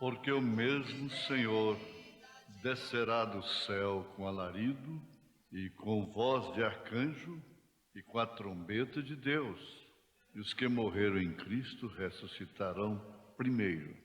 Porque o mesmo Senhor descerá do céu com alarido e com voz de arcanjo e com a trombeta de Deus, e os que morreram em Cristo ressuscitarão primeiro.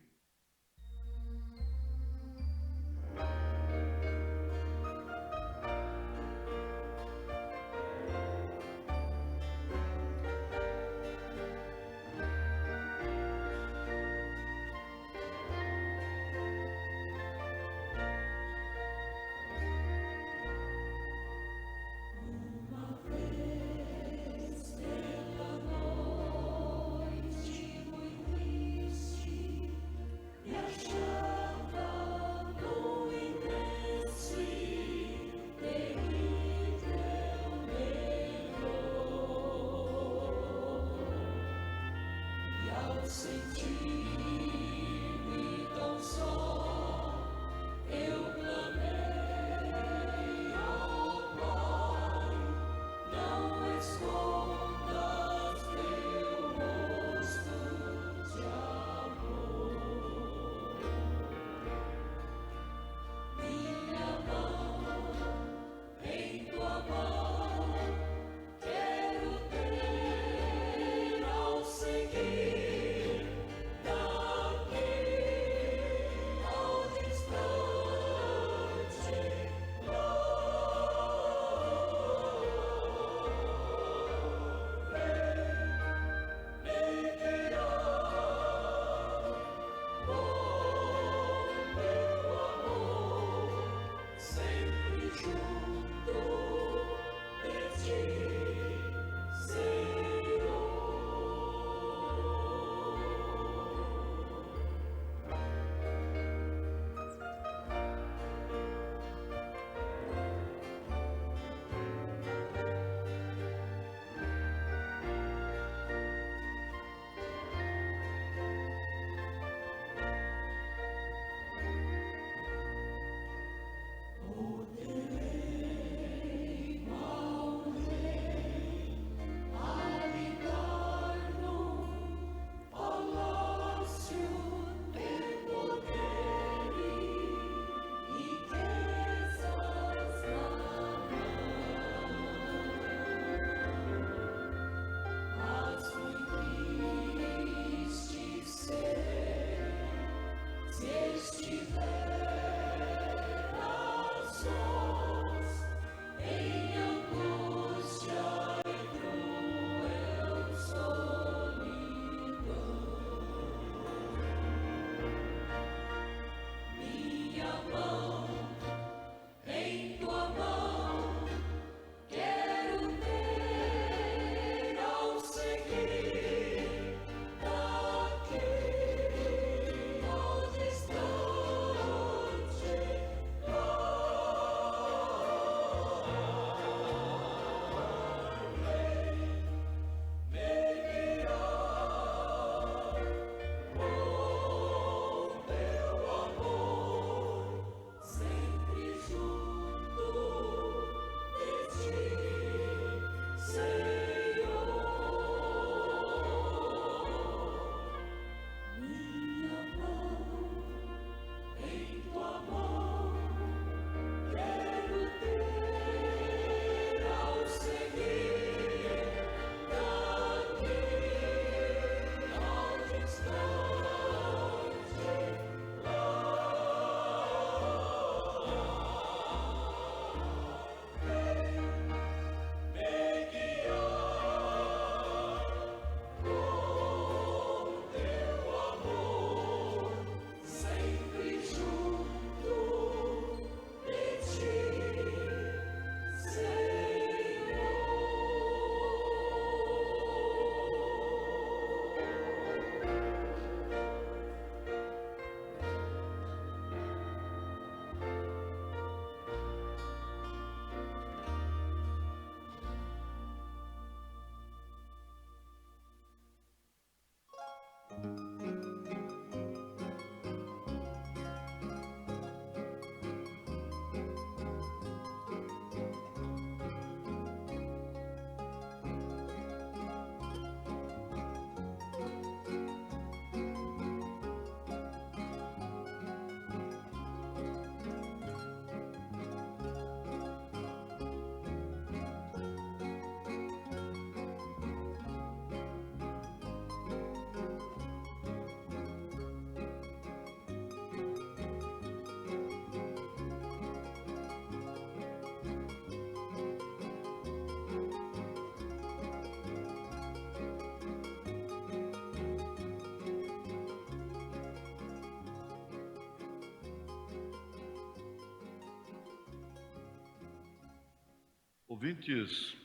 Ouvintes,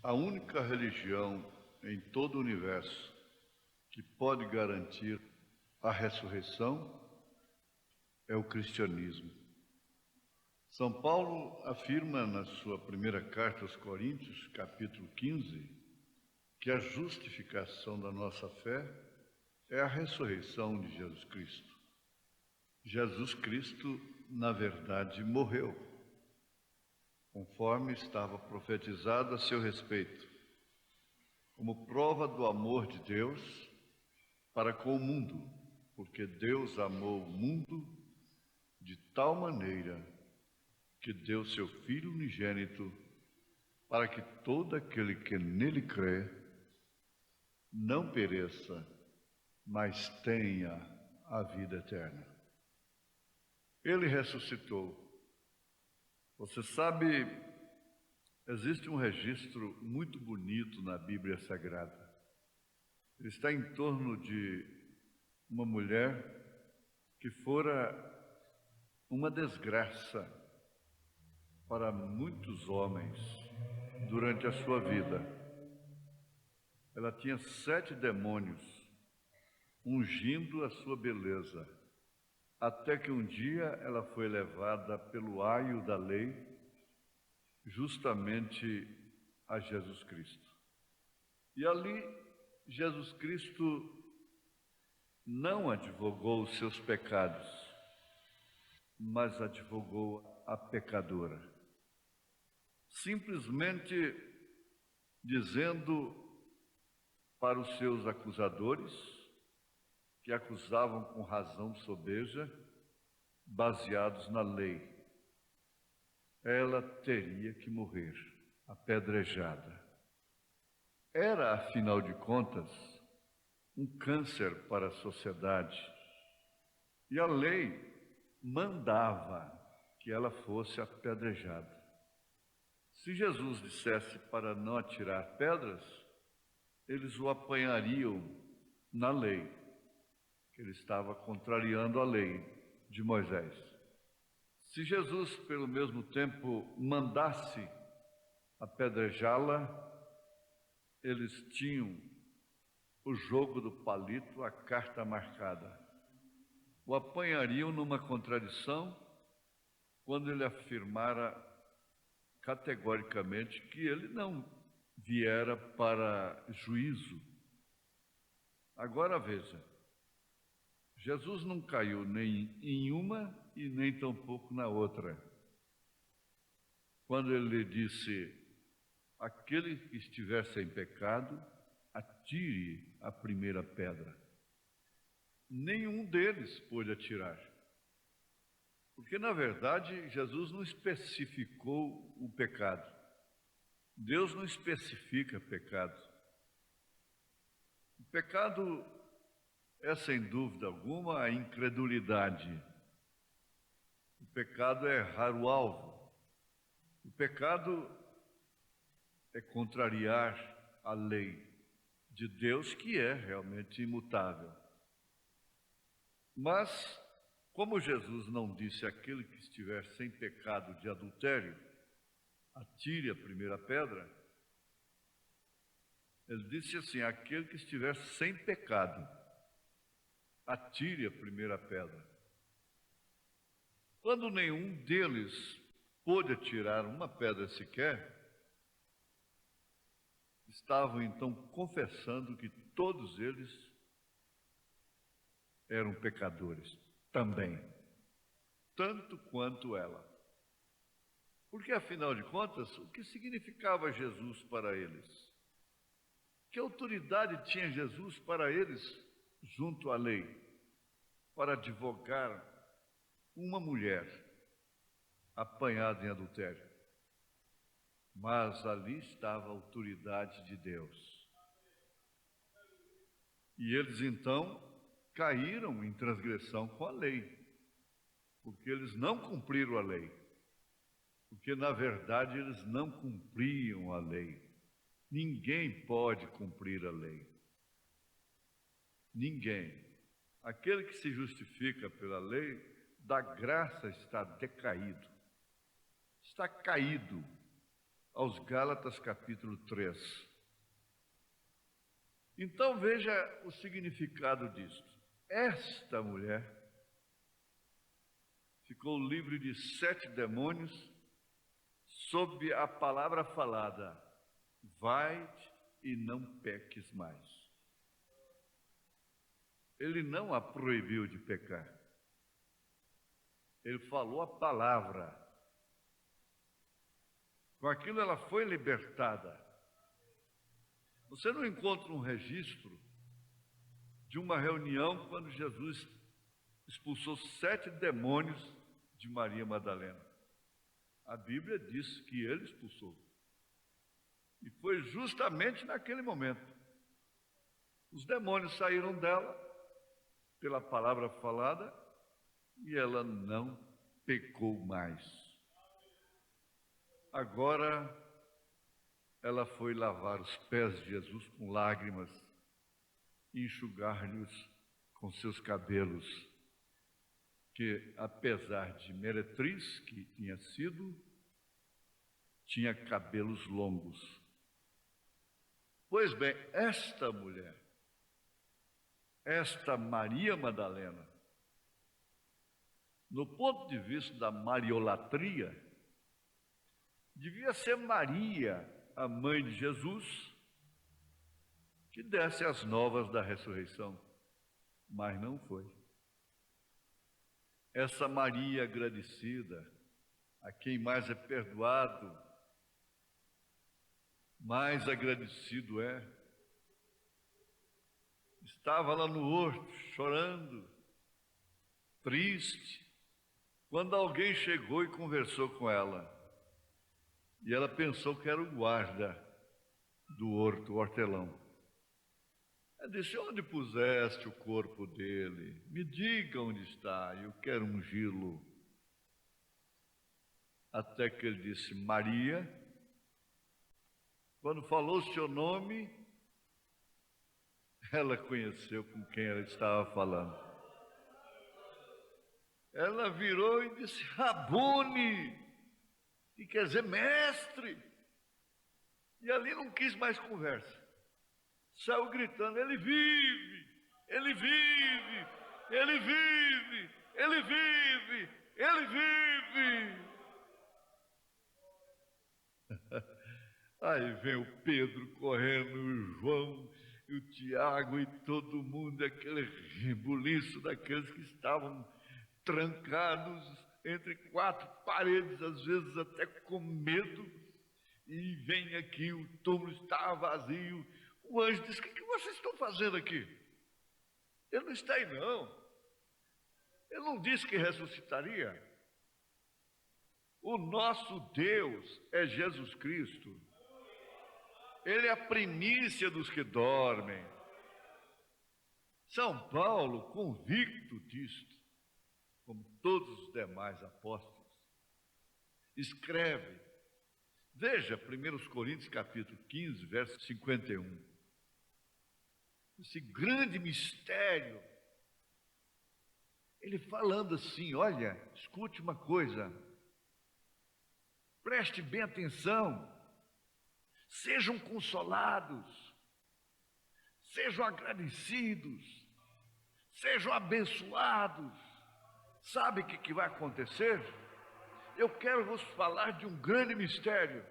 a única religião em todo o universo que pode garantir a ressurreição é o cristianismo. São Paulo afirma na sua primeira carta aos Coríntios, capítulo 15, que a justificação da nossa fé é a ressurreição de Jesus Cristo. Jesus Cristo, na verdade, morreu, conforme estava profetizado a seu respeito, como prova do amor de Deus para com o mundo, porque Deus amou o mundo de tal maneira que deu seu Filho unigênito para que todo aquele que nele crê não pereça, mas tenha a vida eterna. Ele ressuscitou. Você sabe, existe um registro muito bonito na Bíblia Sagrada. Ele está em torno de uma mulher que fora uma desgraça para muitos homens durante a sua vida. Ela tinha 7 demônios ungindo a sua beleza, até que um dia ela foi levada pelo aio da lei justamente a Jesus Cristo. E ali Jesus Cristo não advogou os seus pecados, mas advogou a pecadora, simplesmente dizendo para os seus acusadores, que acusavam com razão sobeja, baseados na lei, ela teria que morrer apedrejada. Era, afinal de contas, um câncer para a sociedade, e a lei mandava que ela fosse apedrejada. Se Jesus dissesse para não atirar pedras, eles o apanhariam na lei, que ele estava contrariando a lei de Moisés. Se Jesus, pelo mesmo tempo, mandasse apedrejá-la, eles tinham o jogo do palito, a carta marcada. O apanhariam numa contradição quando ele afirmara categoricamente que ele não viera para juízo. Agora veja, Jesus não caiu nem em uma e nem tampouco na outra. Quando ele disse: aquele que estiver sem pecado, atire a primeira pedra. Nenhum deles pôde atirar. Porque, na verdade, Jesus não especificou o pecado. Deus não especifica pecado. O pecado é, sem dúvida alguma, a incredulidade. O pecado é errar o alvo. O pecado é contrariar a lei de Deus, que é realmente imutável. Mas, como Jesus não disse aquele que estiver sem pecado de adultério, atire a primeira pedra, ele disse assim: aquele que estiver sem pecado, atire a primeira pedra. Quando nenhum deles pôde atirar uma pedra sequer, estavam então confessando que todos eles eram pecadores também, tanto quanto ela. Porque, afinal de contas, o que significava Jesus para eles? Que autoridade tinha Jesus para eles junto à lei, para advogar uma mulher apanhada em adultério? Mas ali estava a autoridade de Deus. E eles então caíram em transgressão com a lei, porque eles não cumpriram a lei. Porque, na verdade, eles não cumpriam a lei. Ninguém pode cumprir a lei. Ninguém. Aquele que se justifica pela lei, da graça está decaído. está caído. Aos Gálatas, capítulo 3. Então veja o significado disto. Esta mulher ficou livre de 7 demônios sob a palavra falada: vai-te e não peques mais. Ele não a proibiu de pecar. Ele falou a palavra. Com aquilo ela foi libertada. Você não encontra um registro de uma reunião quando Jesus expulsou 7 demônios de Maria Madalena. A Bíblia diz que ele expulsou. E foi justamente naquele momento. Os demônios saíram dela pela palavra falada e ela não pecou mais. Agora ela foi lavar os pés de Jesus com lágrimas e enxugar-lhes com seus cabelos, que apesar de meretriz que tinha sido, tinha cabelos longos. Pois bem, esta mulher, esta Maria Madalena, no ponto de vista da mariolatria, devia ser Maria, a mãe de Jesus, que desse as novas da ressurreição, mas não foi. Essa Maria agradecida, a quem mais é perdoado, mais agradecido é, estava lá no horto, chorando, triste, quando alguém chegou e conversou com ela. E ela pensou que era o guarda do horto, o hortelão. Ela disse: onde puseste o corpo dele? Me diga onde está, eu quero ungí-lo. Até que ele disse: Maria. Quando falou o seu nome, ela conheceu com quem ela estava falando. Ela virou e disse: Rabone, que quer dizer mestre. E ali não quis mais conversa. Saiu gritando: ele vive, ele vive, ele vive, ele vive, ele vive. Aí vem o Pedro correndo, o João e o Tiago e todo mundo, aquele rebuliço daqueles que estavam trancados entre 4 paredes, às vezes até com medo. E vem aqui, o túmulo está vazio. O anjo diz: o que vocês estão fazendo aqui? Ele não está aí não. Ele não disse que ressuscitaria. O nosso Deus é Jesus Cristo. Ele é a primícia dos que dormem. São Paulo, convicto disto, como todos os demais apóstolos, escreve, veja 1 Coríntios capítulo 15, verso 51, esse grande mistério, ele falando assim: olha, escute uma coisa, preste bem atenção, sejam consolados, sejam agradecidos, sejam abençoados. Sabe o que vai acontecer? Eu quero vos falar de um grande mistério,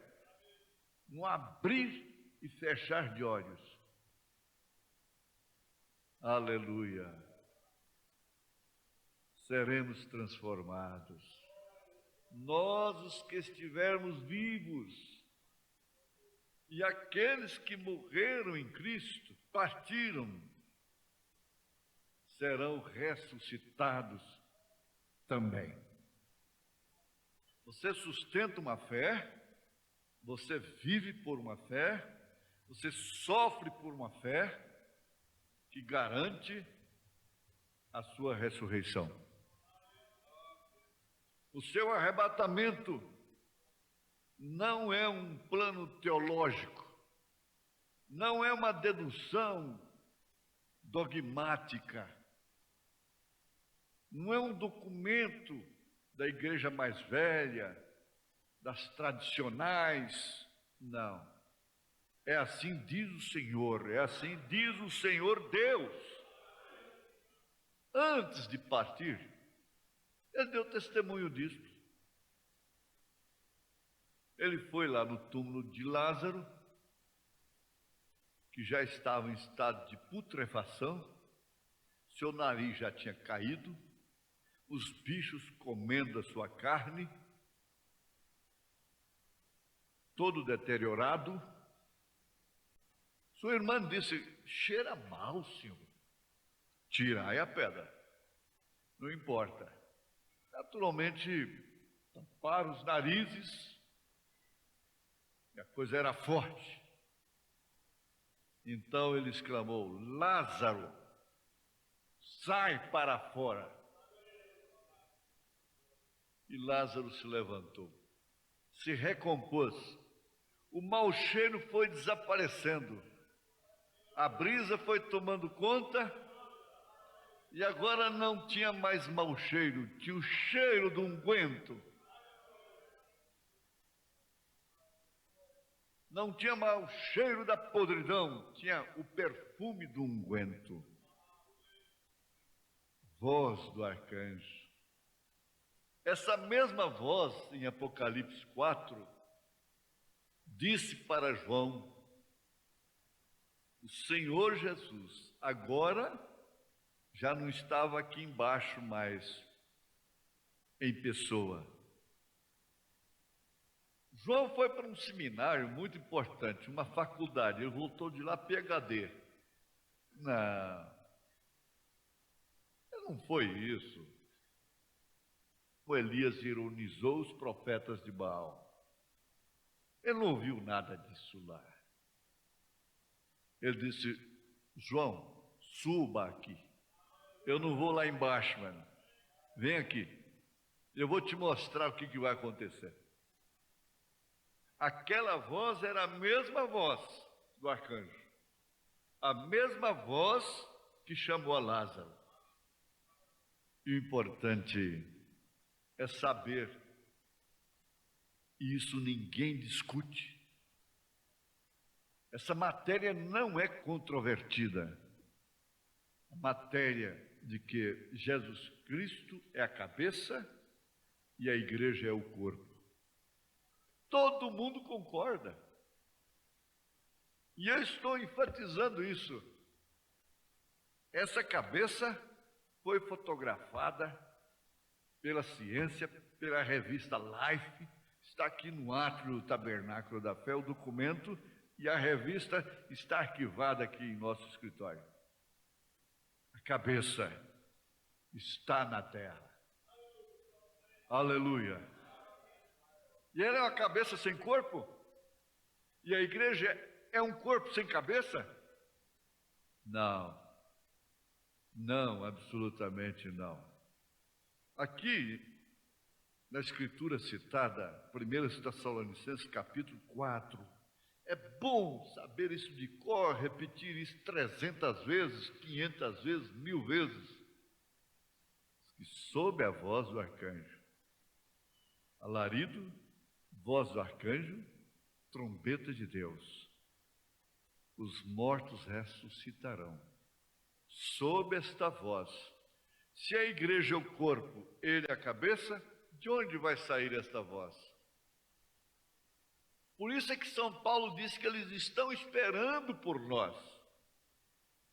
um abrir e fechar de olhos. Aleluia! Seremos transformados. Nós, os que estivermos vivos, e aqueles que morreram em Cristo, partiram, serão ressuscitados também. Você sustenta uma fé, você vive por uma fé, você sofre por uma fé que garante a sua ressurreição. O seu arrebatamento não é um plano teológico, não é uma dedução dogmática, não é um documento da igreja mais velha, das tradicionais. Não. É assim diz o Senhor, é assim diz o Senhor Deus. Antes de partir, ele deu testemunho disso. Ele foi lá no túmulo de Lázaro, que já estava em estado de putrefação, seu nariz já tinha caído, os bichos comendo a sua carne, todo deteriorado. Sua irmã disse: cheira mal, senhor. Tirai a pedra. Não importa. Naturalmente, tamparam os narizes, e a coisa era forte. Então ele exclamou: Lázaro, sai para fora. E Lázaro se levantou, se recompôs. O mau cheiro foi desaparecendo. A brisa foi tomando conta. E agora não tinha mais mau cheiro, tinha o cheiro do unguento. Não tinha mais o cheiro da podridão, tinha o perfume do unguento. Voz do arcanjo. Essa mesma voz, em Apocalipse 4, disse para João: o Senhor Jesus agora já não estava aqui embaixo mais, em pessoa. João foi para um seminário muito importante, uma faculdade, ele voltou de lá PhD. Não foi isso. O Elias ironizou os profetas de Baal. Ele não ouviu nada disso lá. Ele disse: João, suba aqui. Eu não vou lá embaixo, mano. Vem aqui. Eu vou te mostrar o que vai acontecer. Aquela voz era a mesma voz do arcanjo. A mesma voz que chamou a Lázaro. E o importante é saber, e isso ninguém discute. Essa matéria não é controvertida. A matéria de que Jesus Cristo é a cabeça e a igreja é o corpo. Todo mundo concorda. E eu estou enfatizando isso. Essa cabeça foi fotografada pela ciência, pela revista Life, está aqui no átrio do Tabernáculo da Fé, o documento, e a revista está arquivada aqui em nosso escritório. A cabeça está na terra. Aleluia. E ela é uma cabeça sem corpo? E a igreja é um corpo sem cabeça? Não. Não, absolutamente não. Aqui, na escritura citada, 1 Tessalonicenses, capítulo 4, é bom saber isso de cor, repetir isso 300 vezes, 500 vezes, 1000 vezes. Que sob a voz do arcanjo, alarido, voz do arcanjo, trombeta de Deus, os mortos ressuscitarão. Sob esta voz, se a igreja é o corpo, ele é a cabeça, de onde vai sair esta voz? Por isso é que São Paulo diz que eles estão esperando por nós.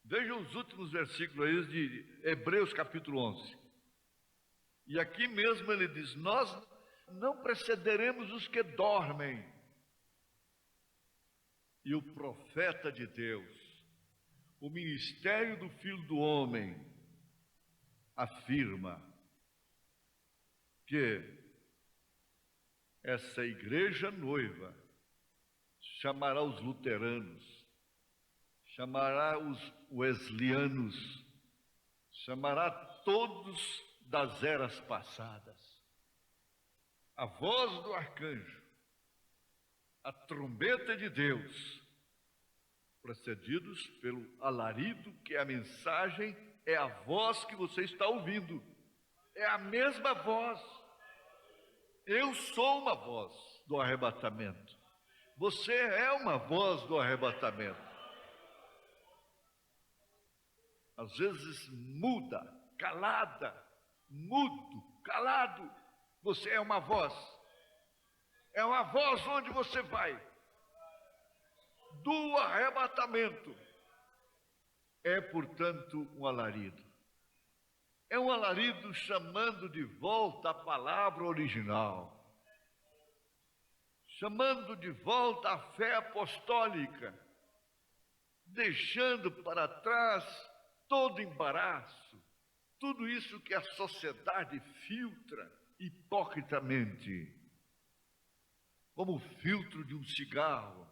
Vejam os últimos versículos aí de Hebreus capítulo 11. E aqui mesmo ele diz: nós não precederemos os que dormem. E o profeta de Deus, o ministério do Filho do Homem, afirma que essa igreja noiva chamará os luteranos, chamará os wesleyanianos, chamará todos das eras passadas. A voz do arcanjo, a trombeta de Deus, precedidos pelo alarido, que é a mensagem, é a voz que você está ouvindo. É a mesma voz. Eu sou uma voz. do arrebatamento. Você é uma voz do arrebatamento. Às vezes muda, calada, mudo, calado. Você é uma voz. É uma voz onde você vai. Do arrebatamento. É, portanto, um alarido. É um alarido chamando de volta a palavra original. Chamando de volta a fé apostólica. Deixando para trás todo embaraço. Tudo isso que a sociedade filtra hipocritamente. Como o filtro de um cigarro.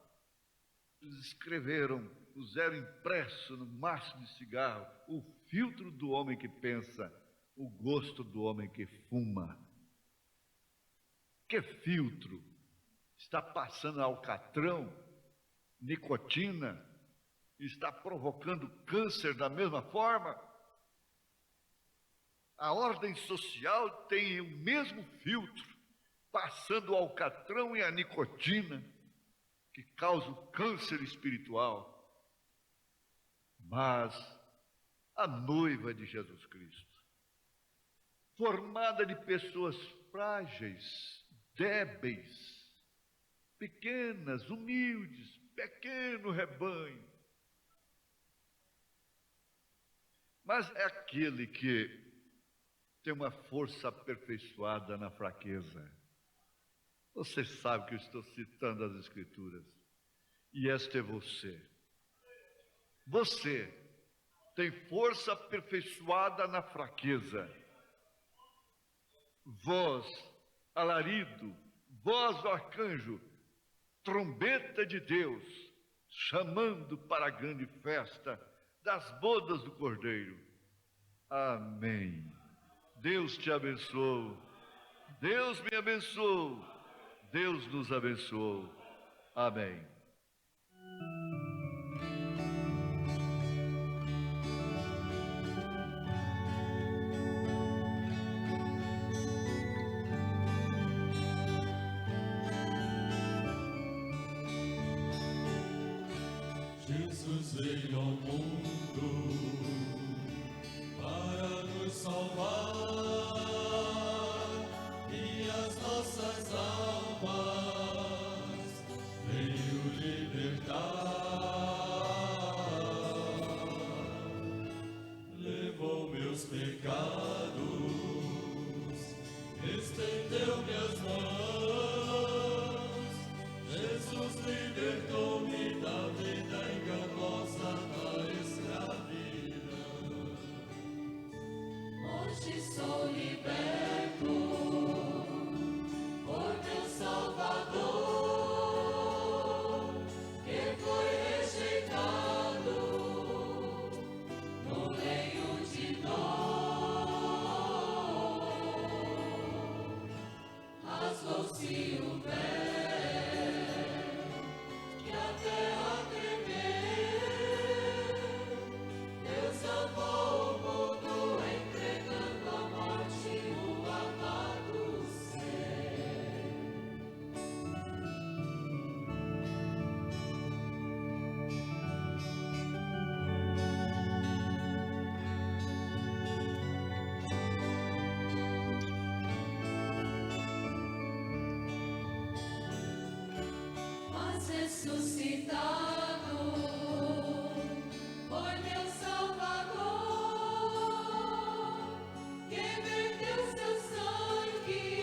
Eles escreveram, puseram impresso no maço de cigarro, o filtro do homem que pensa, o gosto do homem que fuma. Que filtro? Está passando alcatrão, nicotina, está provocando câncer da mesma forma? A ordem social tem o mesmo filtro, passando o alcatrão e a nicotina, que causa o câncer espiritual. Mas a noiva de Jesus Cristo, formada de pessoas frágeis, débeis, pequenas, humildes, pequeno rebanho. Mas é aquele que tem uma força aperfeiçoada na fraqueza. Você sabe que eu estou citando as Escrituras. E este é você. Você tem força aperfeiçoada na fraqueza. Voz, alarido, voz do arcanjo, trombeta de Deus, chamando para a grande festa das bodas do Cordeiro. Amém. Deus te abençoe. Deus me abençoe. Deus nos abençoe. Amém. Jesus veio ao mundo para nos salvar e as nossas almas veio libertar. Levou meus pecados, estendeu minhas mãos. Jesus libertou-me da vida enganosa da escravidão. Hoje sou liberto por meu Salvador, que foi rejeitado no leito de dor. Rasgou-se o véu e a terra tremeu. Deus amou o mundo, entregando à morte o amado ser. Mas ressuscitado foi meu Salvador, que verteu seu sangue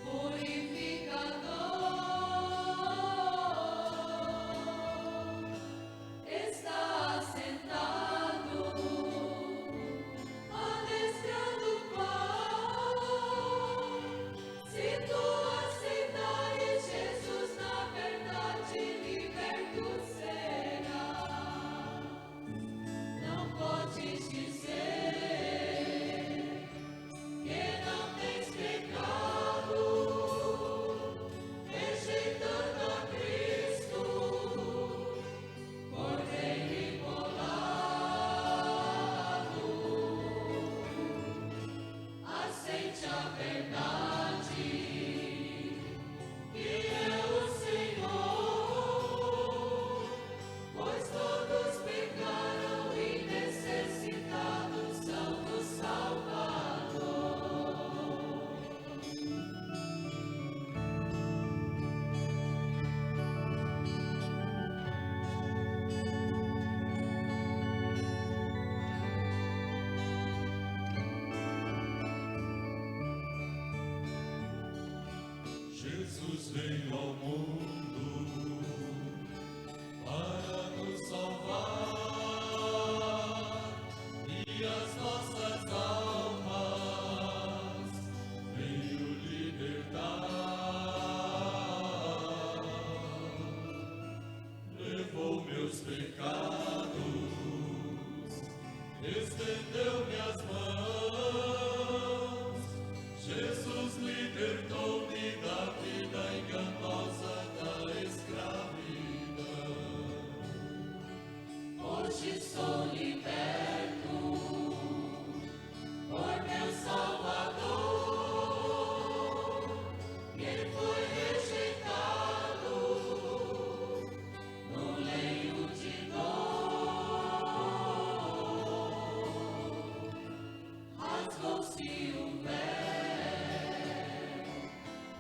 purificador. Está assentado à destra do Pai. Se tu aceitares Jesus, na verdade liberto serás. Não podes dizer que não tens pecado, rejeitando a Cristo, Cordeiro imolado. Aceite a verdade, veio ao mundo para nos salvar e as nossas almas veio libertar. Levou meus pecados, estendeu minhas mãos. Jesus libertou-me da vida enganosa da escravidão. Hoje sou liberto por meu Salvador, que foi rejeitado no leito de dor. Rasgou-se o véu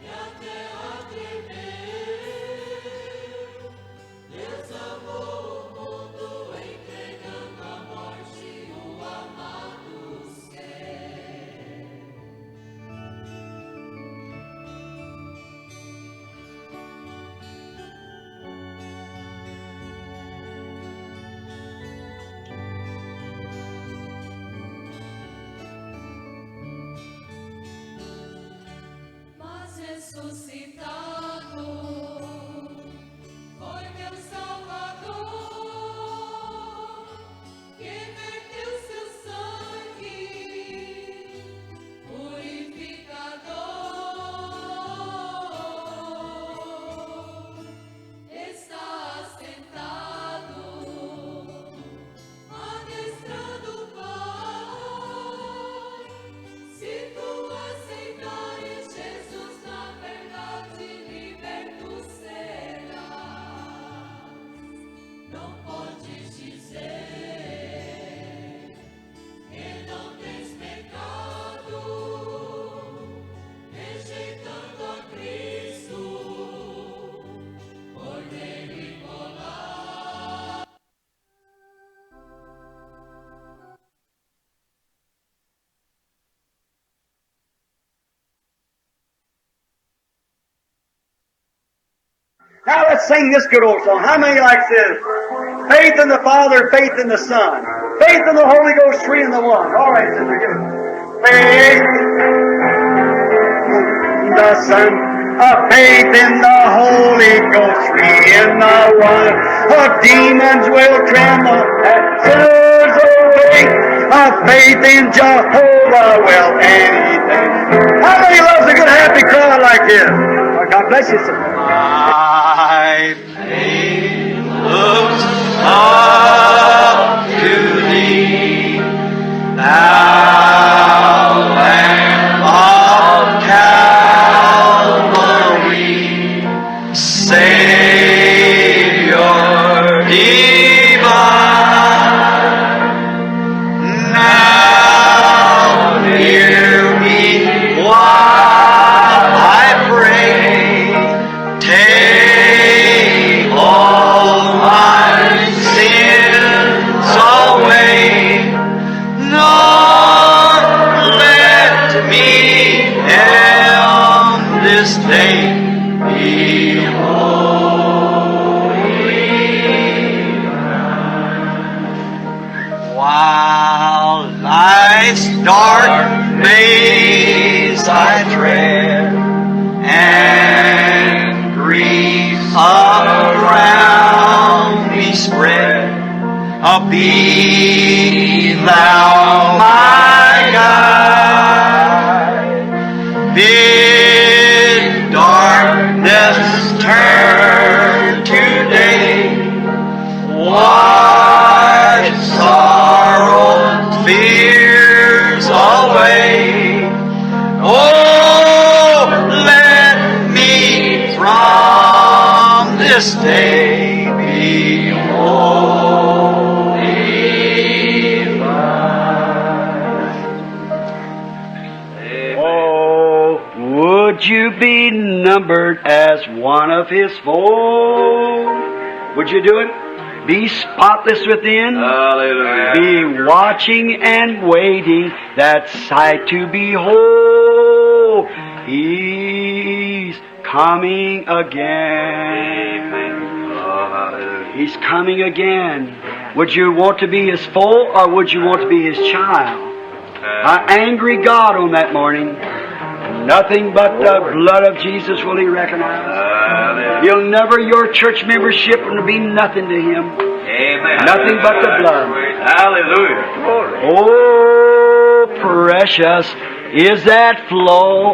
e a terra tremeu. Deus amou o mundo, entregando à morte o amado ser. Mas ressuscitado foi meu Salvador, que verteu seu sangue purificador. Está assentado à destra do Pai. Se tu aceitares Jesus, na verdade liberto serás. Não podes dizer que não tens pecado, rejeitando a Cristo, por nele colar. Now let's sing this good old song. How many likes this? Faith in the Father, faith in the Son. Faith in the Holy Ghost, three in the one. All right, sister, give it. Faith in the Son, faith in the Holy Ghost, three in the one. Demons will tremble and sinners awake. Faith in Jehovah will anything. How many loves a good happy crowd like this? Oh, God bless you, sister. My faith looks up to thee, thou Lamb of Calvary, Savior divine. Now hear me while I pray. Take all my sins away, nor let me on this day be holy. While life's dark maze I tread, and grief around me spread, be thou my guide. Bid darkness turn to day, wash sorrow, fears away. Oh, let me from this day be holy. Oh, would you be numbered as one of His fold? Would you do it? Be spotless within. Hallelujah. Be watching and waiting that sight to behold. He's coming again. Oh, hallelujah. He's coming again. Would you want to be His foe or would you want to be His child? An angry God on that morning. Nothing but the blood of Jesus will He recognize. Hallelujah. He'll never, your church membership will be nothing to Him. Amen. Nothing but the blood. Hallelujah. Glory. Oh, precious is that flow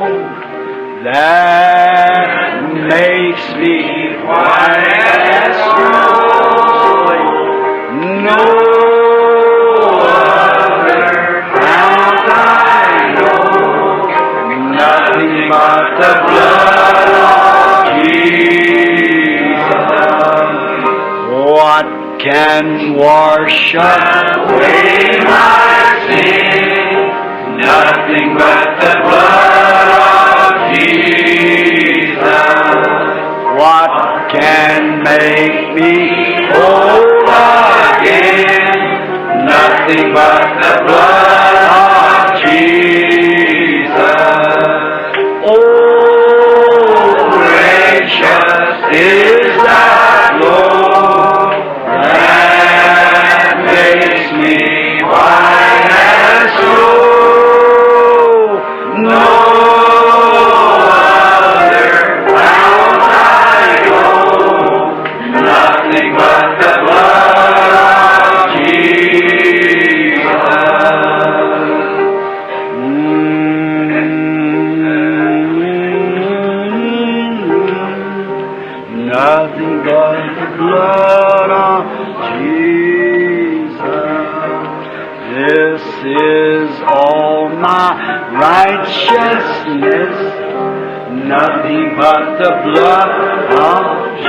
that makes me white as snow. No other fount I know, nothing but the blood of Jesus. What can wash away my sin? Nothing but the blood of Jesus. What can make me whole again? Nothing but the blood of Jesus. Oh, precious is that Lord that makes me white as snow. No other fount I know, nothing but the blood of Jesus. Nothing but the blood of Jesus. This is all my righteousness. Nothing but the blood of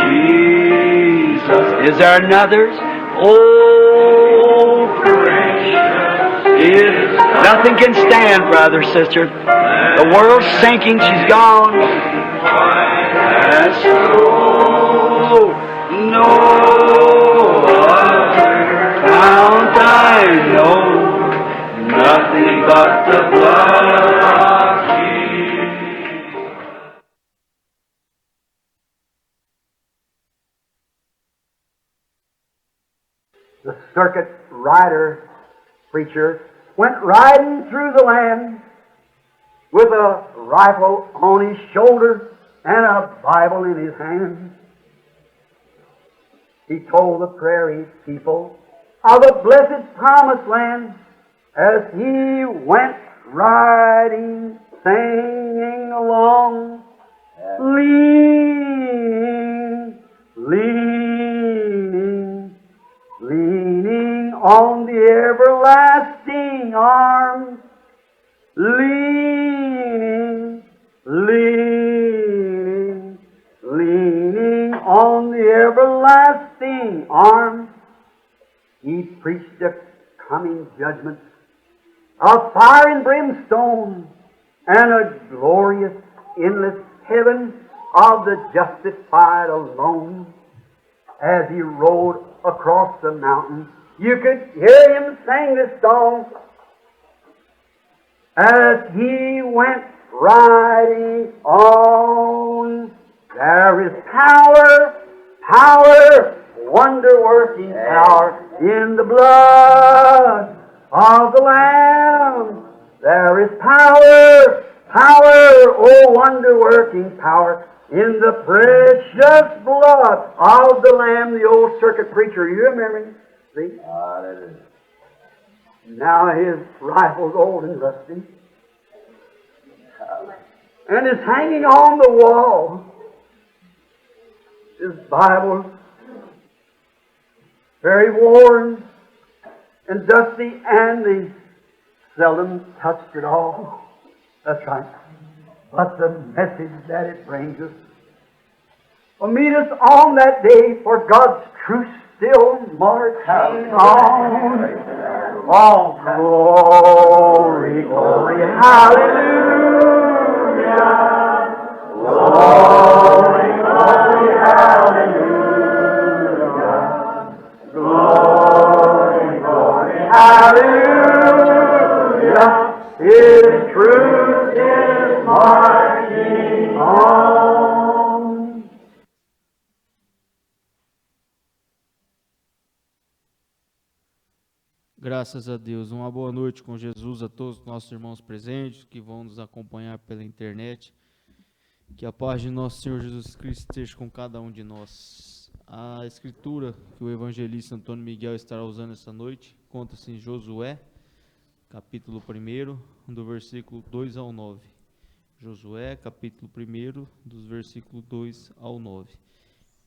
Jesus. Is there another? Oh, precious is. Nothing can stand, brother, sister. The world's sinking. She's gone. As snow, no other fount I know, nothing but the blood of Jesus. The circuit rider, preacher, went riding through the land with a rifle on his shoulder and a Bible in his hand. He told the prairie people of the blessed promised land as he went riding, singing along, leaning on the everlasting arms, leaning on the everlasting arms. He preached a coming judgment of fire and brimstone and a glorious endless heaven of the justified alone. As he rode across the mountain, you could hear him sing this song. As he went riding on, there is power, wonder-working power in the blood of the Lamb. There is power, oh wonder-working power in the precious blood of the Lamb. The old circuit preacher, you remember him? See? Now his rifle's old and rusty, and is hanging on the wall. His Bible, very worn and dusty, and he seldom touched it all. That's right. But the message that it brings us will meet us on that day, for God's truth still marching on. Oh, glory, glory, hallelujah. Glory, glory, hallelujah. Glory, glory, hallelujah. His truth is marching on. graças a Deus. Uma boa noite com Jesus a todos os nossos irmãos presentes que vão nos acompanhar pela internet. Que a paz de nosso Senhor Jesus Cristo esteja com cada um de nós. A escritura que o evangelista Antônio Miguel estará usando essa noite conta-se em Josué, capítulo 1, do versículo 2 ao 9. Josué, capítulo 1, dos versículos 2 ao 9.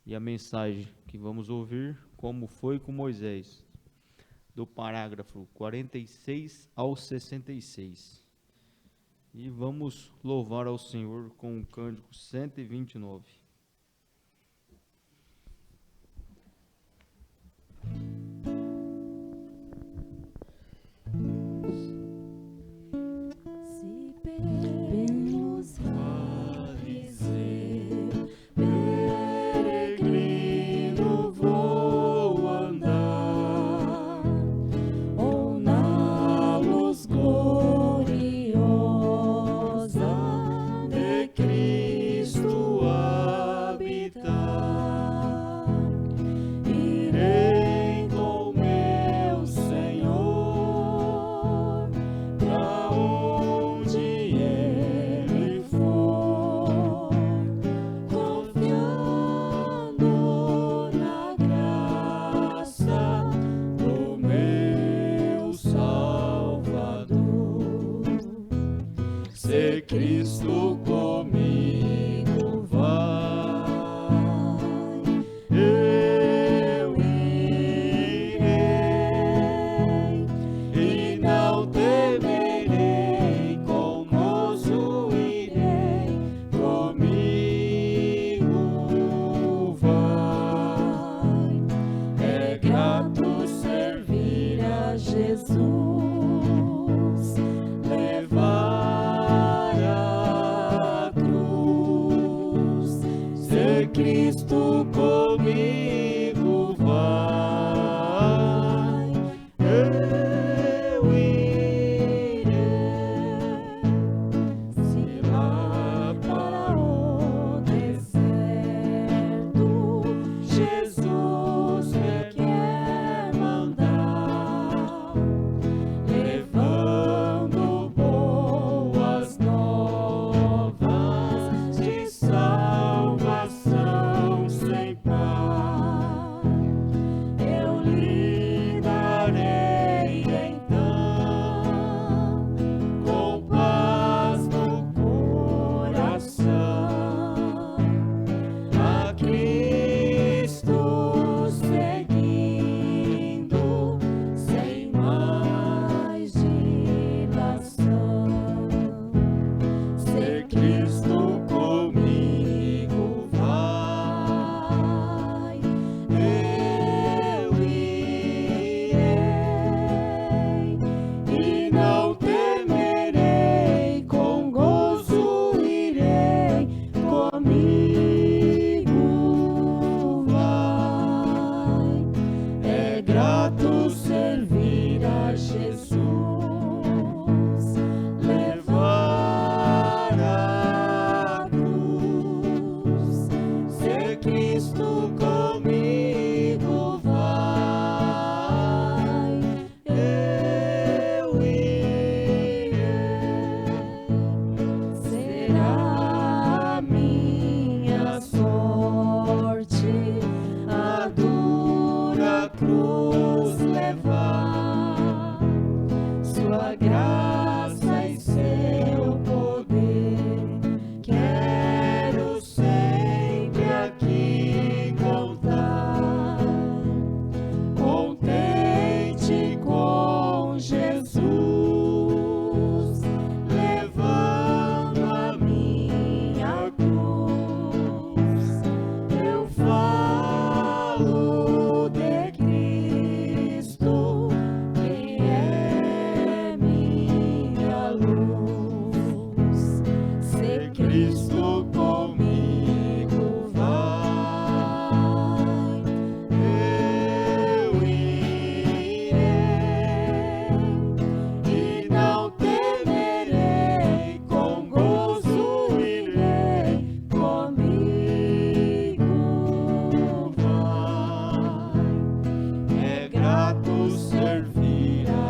E a mensagem que vamos ouvir, como foi com Moisés, do parágrafo 46 ao 66. E vamos louvar ao Senhor com o cântico 129. Se pelos vales eu, peregrino, vou andar, ou na luz gloriosa de Cristo habitar, irei com meu Senhor pra onde Ele for, confiando na graça do meu Salvador. Se Cristo comigo vai, eu irei e não temerei, com gozo irei, comigo vai. É grato servir a Jesus, levar a cruz. Se Cristo comigo vai, eu irei. Se lá para o deserto Jesus me quer mandar, levando boas novas de salvação sem par, eu lhe darei então, com paz no coração, a Cristo seguindo, sem mais dilação. Se Cristo comigo vai, eu irei e não temerei, com gozo irei, comigo vai. É grato servir a Jesus, levar a cruz. Se Cristo comigo vai, eu irei. Será a minha sorte a dura cruz levar, sua graça e seu poder quero sempre aqui contar, contente com Jesus, levando a minha cruz. Eu falo de Cristo, que é minha luz. Se Cristo comigo vai, eu irei e não temerei, com gozo irei, comigo vai. É grato servir a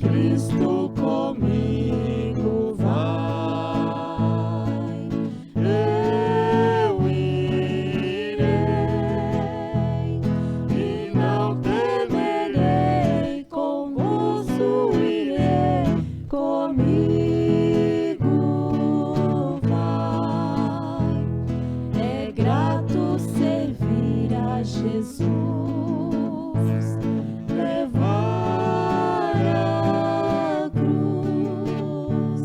Cristo comigo vai, eu irei e não temerei, com gozo irei, comigo vai. É grato servir a Jesus, levar a cruz,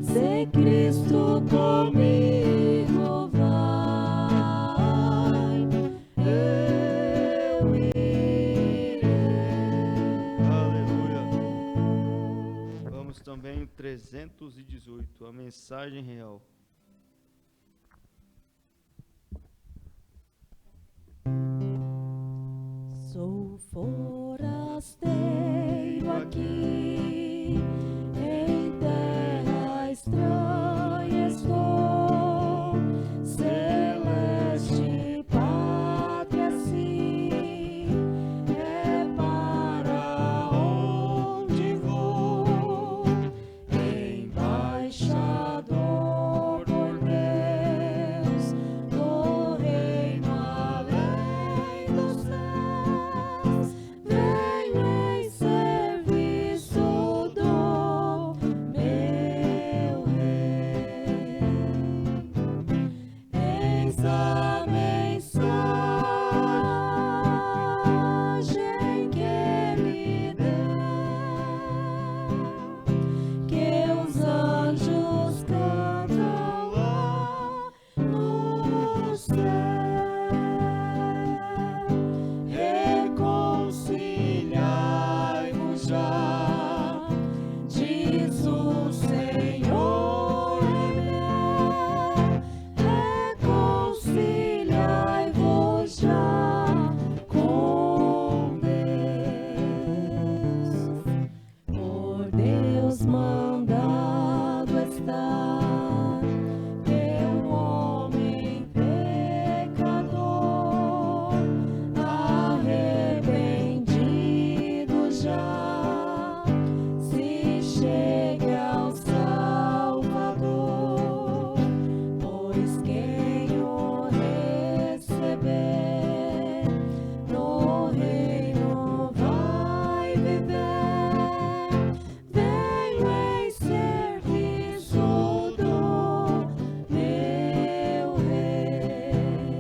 se Cristo comigo vai, eu irei. Aleluia. Vamos também em 318, a mensagem real. Sou forasteiro aqui, em terra estranha estou, celeste pátria sim, é para onde vou, embaixador por Deus, do reino além dos céus, venho em serviço do meu rei. Eis a mensagem que ele deu, que os anjos cantam lá no céu. Reconciliai-vos já, diz o Senhor meu. Reconciliai-vos já com Deus. Por Deus mandado está que o homem pecador, arrependido já, se chegue ao Salvador, pois quem o receber no reino vai viver. Venho em serviço do meu rei.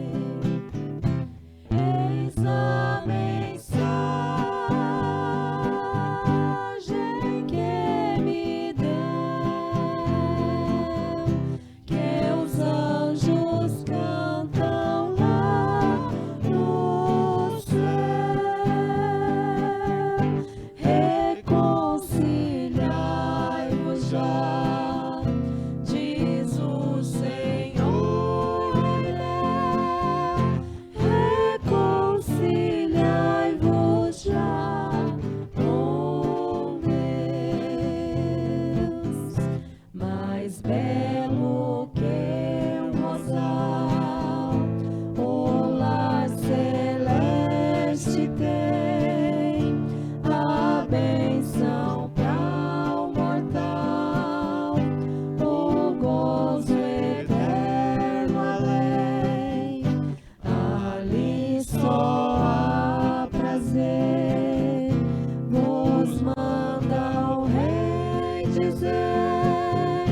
Eis a mensagem que me deu, que os anjos cantam lá no céu. Reconciliai-vos já, diz o Senhor meu. Reconciliai-vos já com Deus. Mais belo que um rosal, o lar celeste tem, a bênção para o mortal, o gozo eterno além. Ali só há prazer, vos manda o Rei dizer: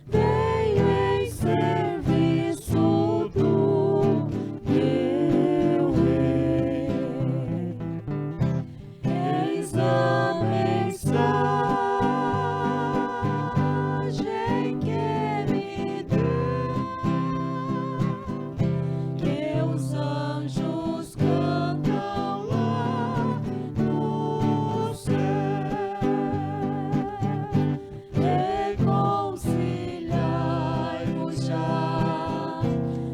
venho em serviço do meu rei. Eis a mensagem que me deu, que os anjos cantam lá no céu. Reconciliai-vos já,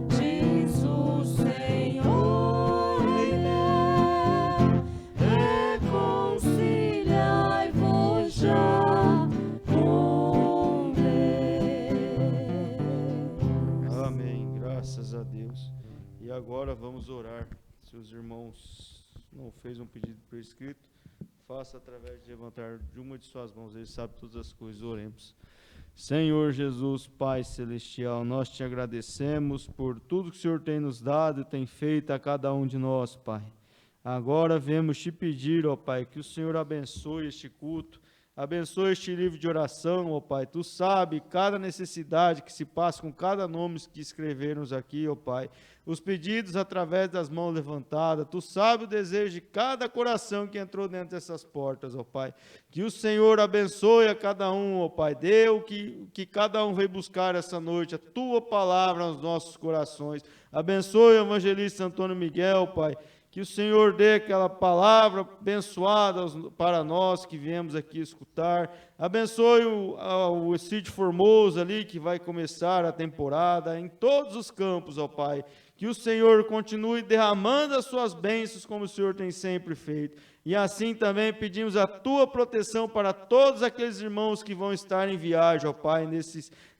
diz o Senhor meu. Reconciliai-vos já com Deus. Amém. Graças a Deus. E agora vamos orar. Se os irmãos não fez um pedido por escrito, faça através de levantar de uma de suas mãos. Ele sabe todas as coisas. Oremos. Senhor Jesus, Pai Celestial, nós te agradecemos por tudo que o Senhor tem nos dado e tem feito a cada um de nós, Pai. Agora viemos te pedir, ó Pai, que o Senhor abençoe este culto, abençoe este livro de oração, ó Pai. Tu sabe cada necessidade que se passa com cada nome que escrevermos aqui, ó Pai. Os pedidos através das mãos levantadas. Tu sabe o desejo de cada coração que entrou dentro dessas portas, ó Pai. Que o Senhor abençoe a cada um, ó Pai. Dê o que cada um veio buscar essa noite, a Tua palavra aos nossos corações. Abençoe o evangelista Antônio Miguel, Pai. Que o Senhor dê aquela palavra abençoada para nós que viemos aqui escutar. Abençoe o Cid Formoso ali, que vai começar a temporada, em todos os campos, ó Pai. Que o Senhor continue derramando as suas bênçãos, como o Senhor tem sempre feito. E assim também pedimos a Tua proteção para todos aqueles irmãos que vão estar em viagem, ó Pai,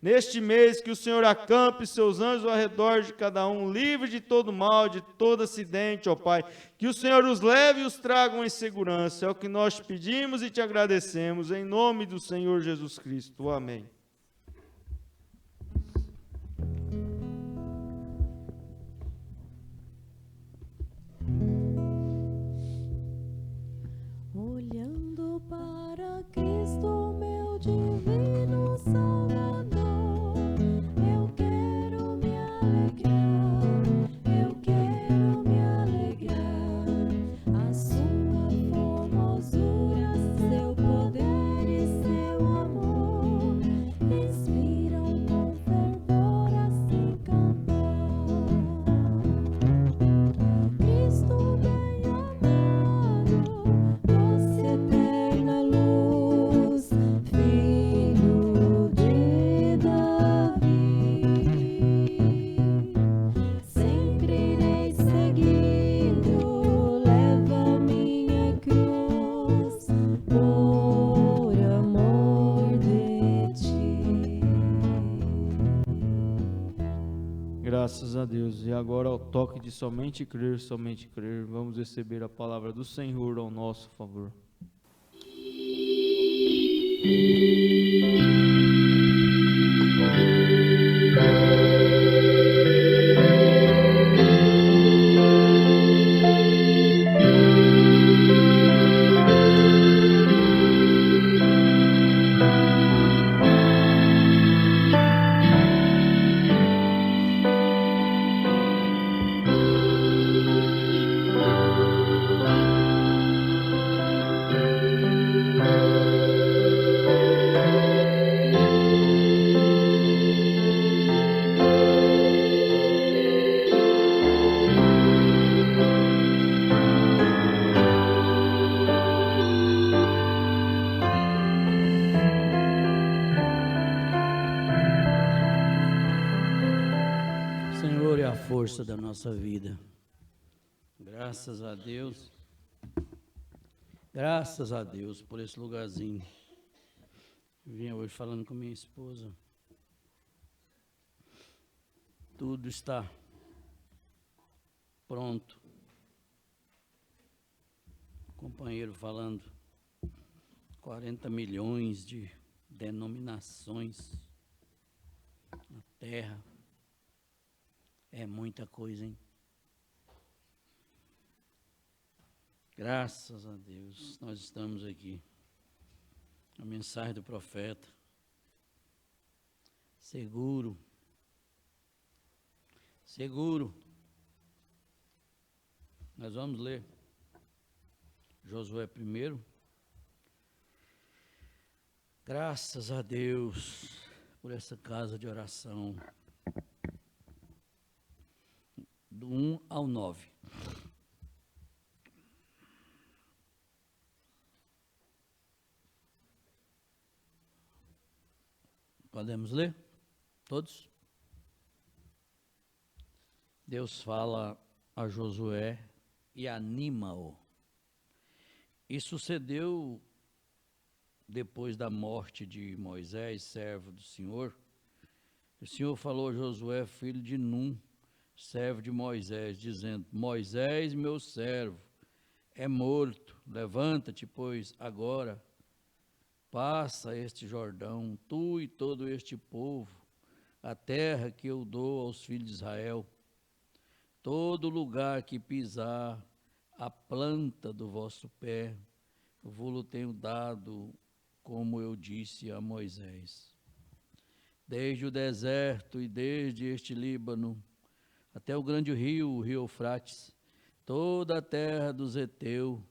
neste mês, que o Senhor acampe seus anjos ao redor de cada um, livre de todo mal, de todo acidente, ó Pai. Que o Senhor os leve e os traga em segurança. É o que nós te pedimos e te agradecemos, em nome do Senhor Jesus Cristo. Amém. Olhando para Cristo, meu divino Salvador, eu quero me alegrar, eu quero me alegrar. A sua formosura, seu poder e seu amor inspiram com fervor a se cantar. Cristo bem amado, doce eterna luz, Filho de Davi, sempre irei seguindo, leva minha cruz, por amor de ti. Graças a Deus. E agora, ao toque de somente crer, vamos receber a palavra do Senhor ao nosso favor. Senhor é a força da nossa vida. Graças a Deus. Graças a Deus por esse lugarzinho. Vinha hoje falando com minha esposa. Tudo está pronto. Companheiro falando 40 milhões de denominações na terra. É muita coisa, hein? Graças a Deus, nós estamos aqui. A mensagem do profeta. Seguro. Seguro. Nós vamos ler Josué 1. Graças a Deus por essa casa de oração. Do 1 ao 9. Podemos ler? Todos? Deus fala a Josué e anima-o. E sucedeu depois da morte de Moisés, servo do Senhor. O Senhor falou a Josué, filho de Num, servo de Moisés, dizendo: Moisés, meu servo, é morto. Levanta-te, pois, agora, passa este Jordão, tu e todo este povo, a terra que eu dou aos filhos de Israel. Todo lugar que pisar a planta do vosso pé, vou-lo tenho dado, como eu disse a Moisés. Desde o deserto e desde este Líbano, até o grande rio, o rio Eufrates, toda a terra dos Heteu,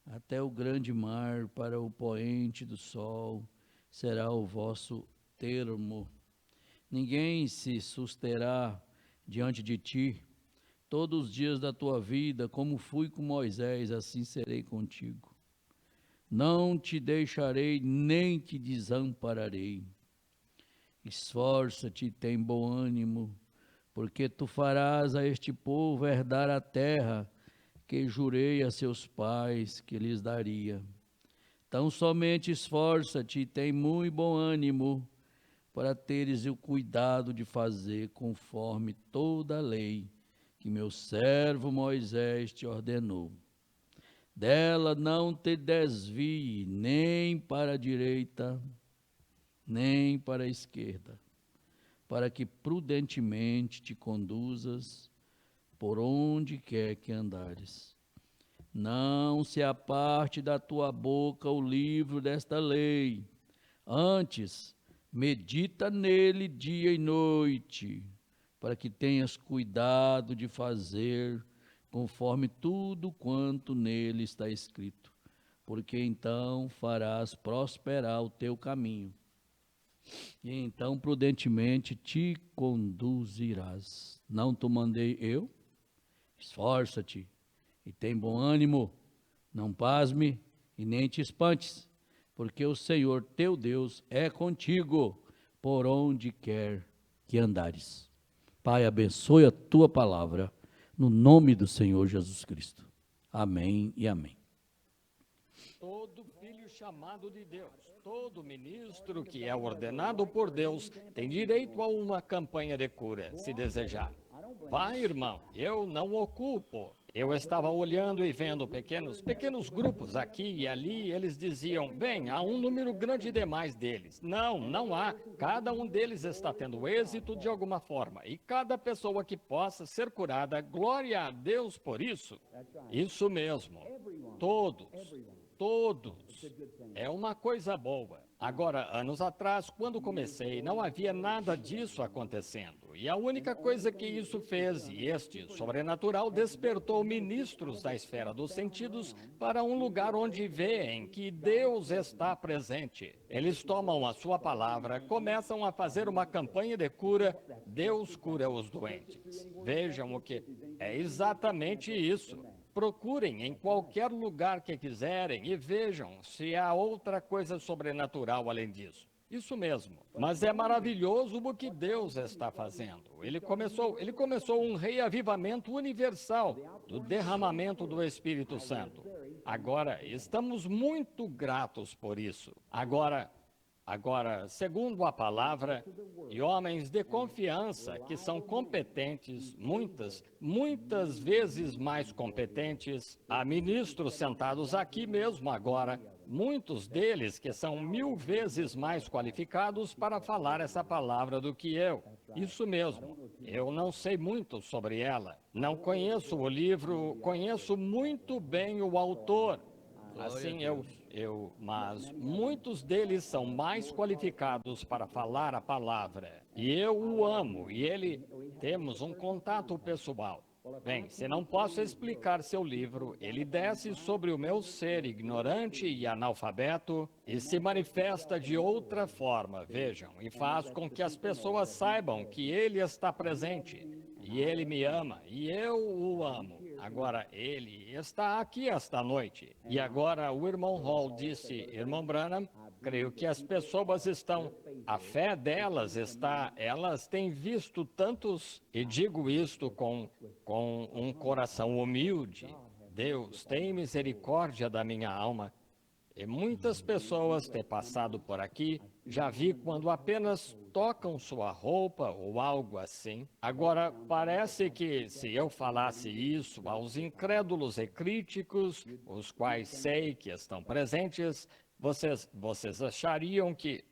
até o grande mar, para o poente do sol, será o vosso termo. Ninguém se susterá diante de ti, todos os dias da tua vida, como fui com Moisés, assim serei contigo. Não te deixarei, nem te desampararei. Esforça-te e tem bom ânimo, porque tu farás a este povo herdar a terra que jurei a seus pais que lhes daria. Tão somente esforça-te e tem muito bom ânimo, para teres o cuidado de fazer conforme toda a lei que meu servo Moisés te ordenou. Dela não te desvie nem para a direita, nem para a esquerda, para que prudentemente te conduzas por onde quer que andares. Não se aparte da tua boca o livro desta lei, antes medita nele dia e noite, para que tenhas cuidado de fazer conforme tudo quanto nele está escrito, porque então farás prosperar o teu caminho, e então prudentemente te conduzirás. Não te mandei eu? Esforça-te e tem bom ânimo, não pasme e nem te espantes, porque o Senhor teu Deus é contigo por onde quer que andares. Pai, abençoe a tua palavra, no nome do Senhor Jesus Cristo. Amém e amém. Todo filho chamado de Deus, todo ministro que é ordenado por Deus, tem direito a uma campanha de cura, se desejar. Vai, irmão, eu não ocupo. Eu estava olhando e vendo pequenos grupos aqui e ali, eles diziam, bem, há um número grande demais deles. Não há. Cada um deles está tendo êxito de alguma forma. E cada pessoa que possa ser curada, glória a Deus por isso. Isso mesmo. Todos. É uma coisa boa. Agora, anos atrás, quando comecei, não havia nada disso acontecendo. E a única coisa que isso fez, e este sobrenatural, despertou ministros da esfera dos sentidos para um lugar onde veem que Deus está presente. Eles tomam a sua palavra, começam a fazer uma campanha de cura, Deus cura os doentes. Vejam o que é exatamente isso. Procurem em qualquer lugar que quiserem e vejam se há outra coisa sobrenatural além disso. Isso mesmo. Mas é maravilhoso o que Deus está fazendo. Ele começou um reavivamento universal do derramamento do Espírito Santo. Agora, estamos muito gratos por isso. Agora, segundo a palavra, e homens de confiança que são competentes, muitas vezes mais competentes, há ministros sentados aqui mesmo agora, muitos deles que são 1000 vezes mais qualificados para falar essa palavra do que eu. Isso mesmo, eu não sei muito sobre ela, não conheço o livro, conheço muito bem o autor. Assim, mas muitos deles são mais qualificados para falar a palavra. E eu o amo, e temos um contato pessoal. Bem, se não posso explicar seu livro, ele desce sobre o meu ser ignorante e analfabeto e se manifesta de outra forma, vejam, e faz com que as pessoas saibam que ele está presente. E ele me ama, e eu o amo. Agora, ele está aqui esta noite. E agora o irmão Hall disse, irmão Branham, creio que as pessoas a fé delas elas têm visto tantos, e digo isto com um coração humilde. Deus, tem misericórdia da minha alma. E muitas pessoas têm passado por aqui, já vi quando apenas tocam sua roupa ou algo assim. Agora, parece que se eu falasse isso aos incrédulos e críticos, os quais sei que estão presentes, vocês achariam que...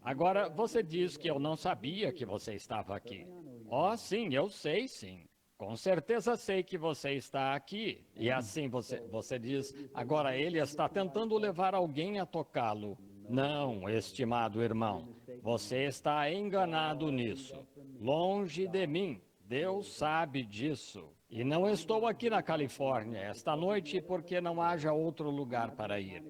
Agora, você diz que eu não sabia que você estava aqui. Oh, sim, eu sei, sim. Com certeza sei que você está aqui. E assim você diz, agora ele está tentando levar alguém a tocá-lo. Não, estimado irmão, você está enganado nisso. Longe de mim, Deus sabe disso. E não estou aqui na Califórnia esta noite porque não haja outro lugar para ir.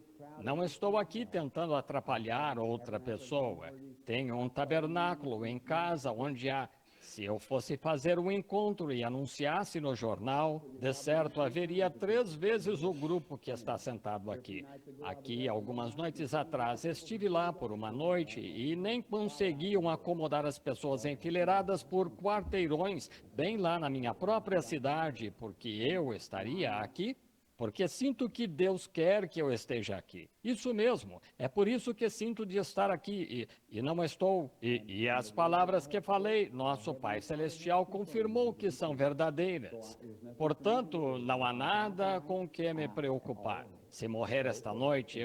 Não estou aqui tentando atrapalhar outra pessoa. Tenho um tabernáculo em casa onde há... Se eu fosse fazer um encontro e anunciasse no jornal, de certo haveria 3 vezes o grupo que está sentado aqui. Aqui, algumas noites atrás, estive lá por uma noite e nem conseguiam acomodar as pessoas enfileiradas por quarteirões, bem lá na minha própria cidade, porque eu estaria aqui. Porque sinto que Deus quer que eu esteja aqui. Isso mesmo, é por isso que sinto de estar aqui e não estou. E as palavras que falei, nosso Pai Celestial confirmou que são verdadeiras. Portanto, não há nada com que me preocupar. Se morrer esta noite,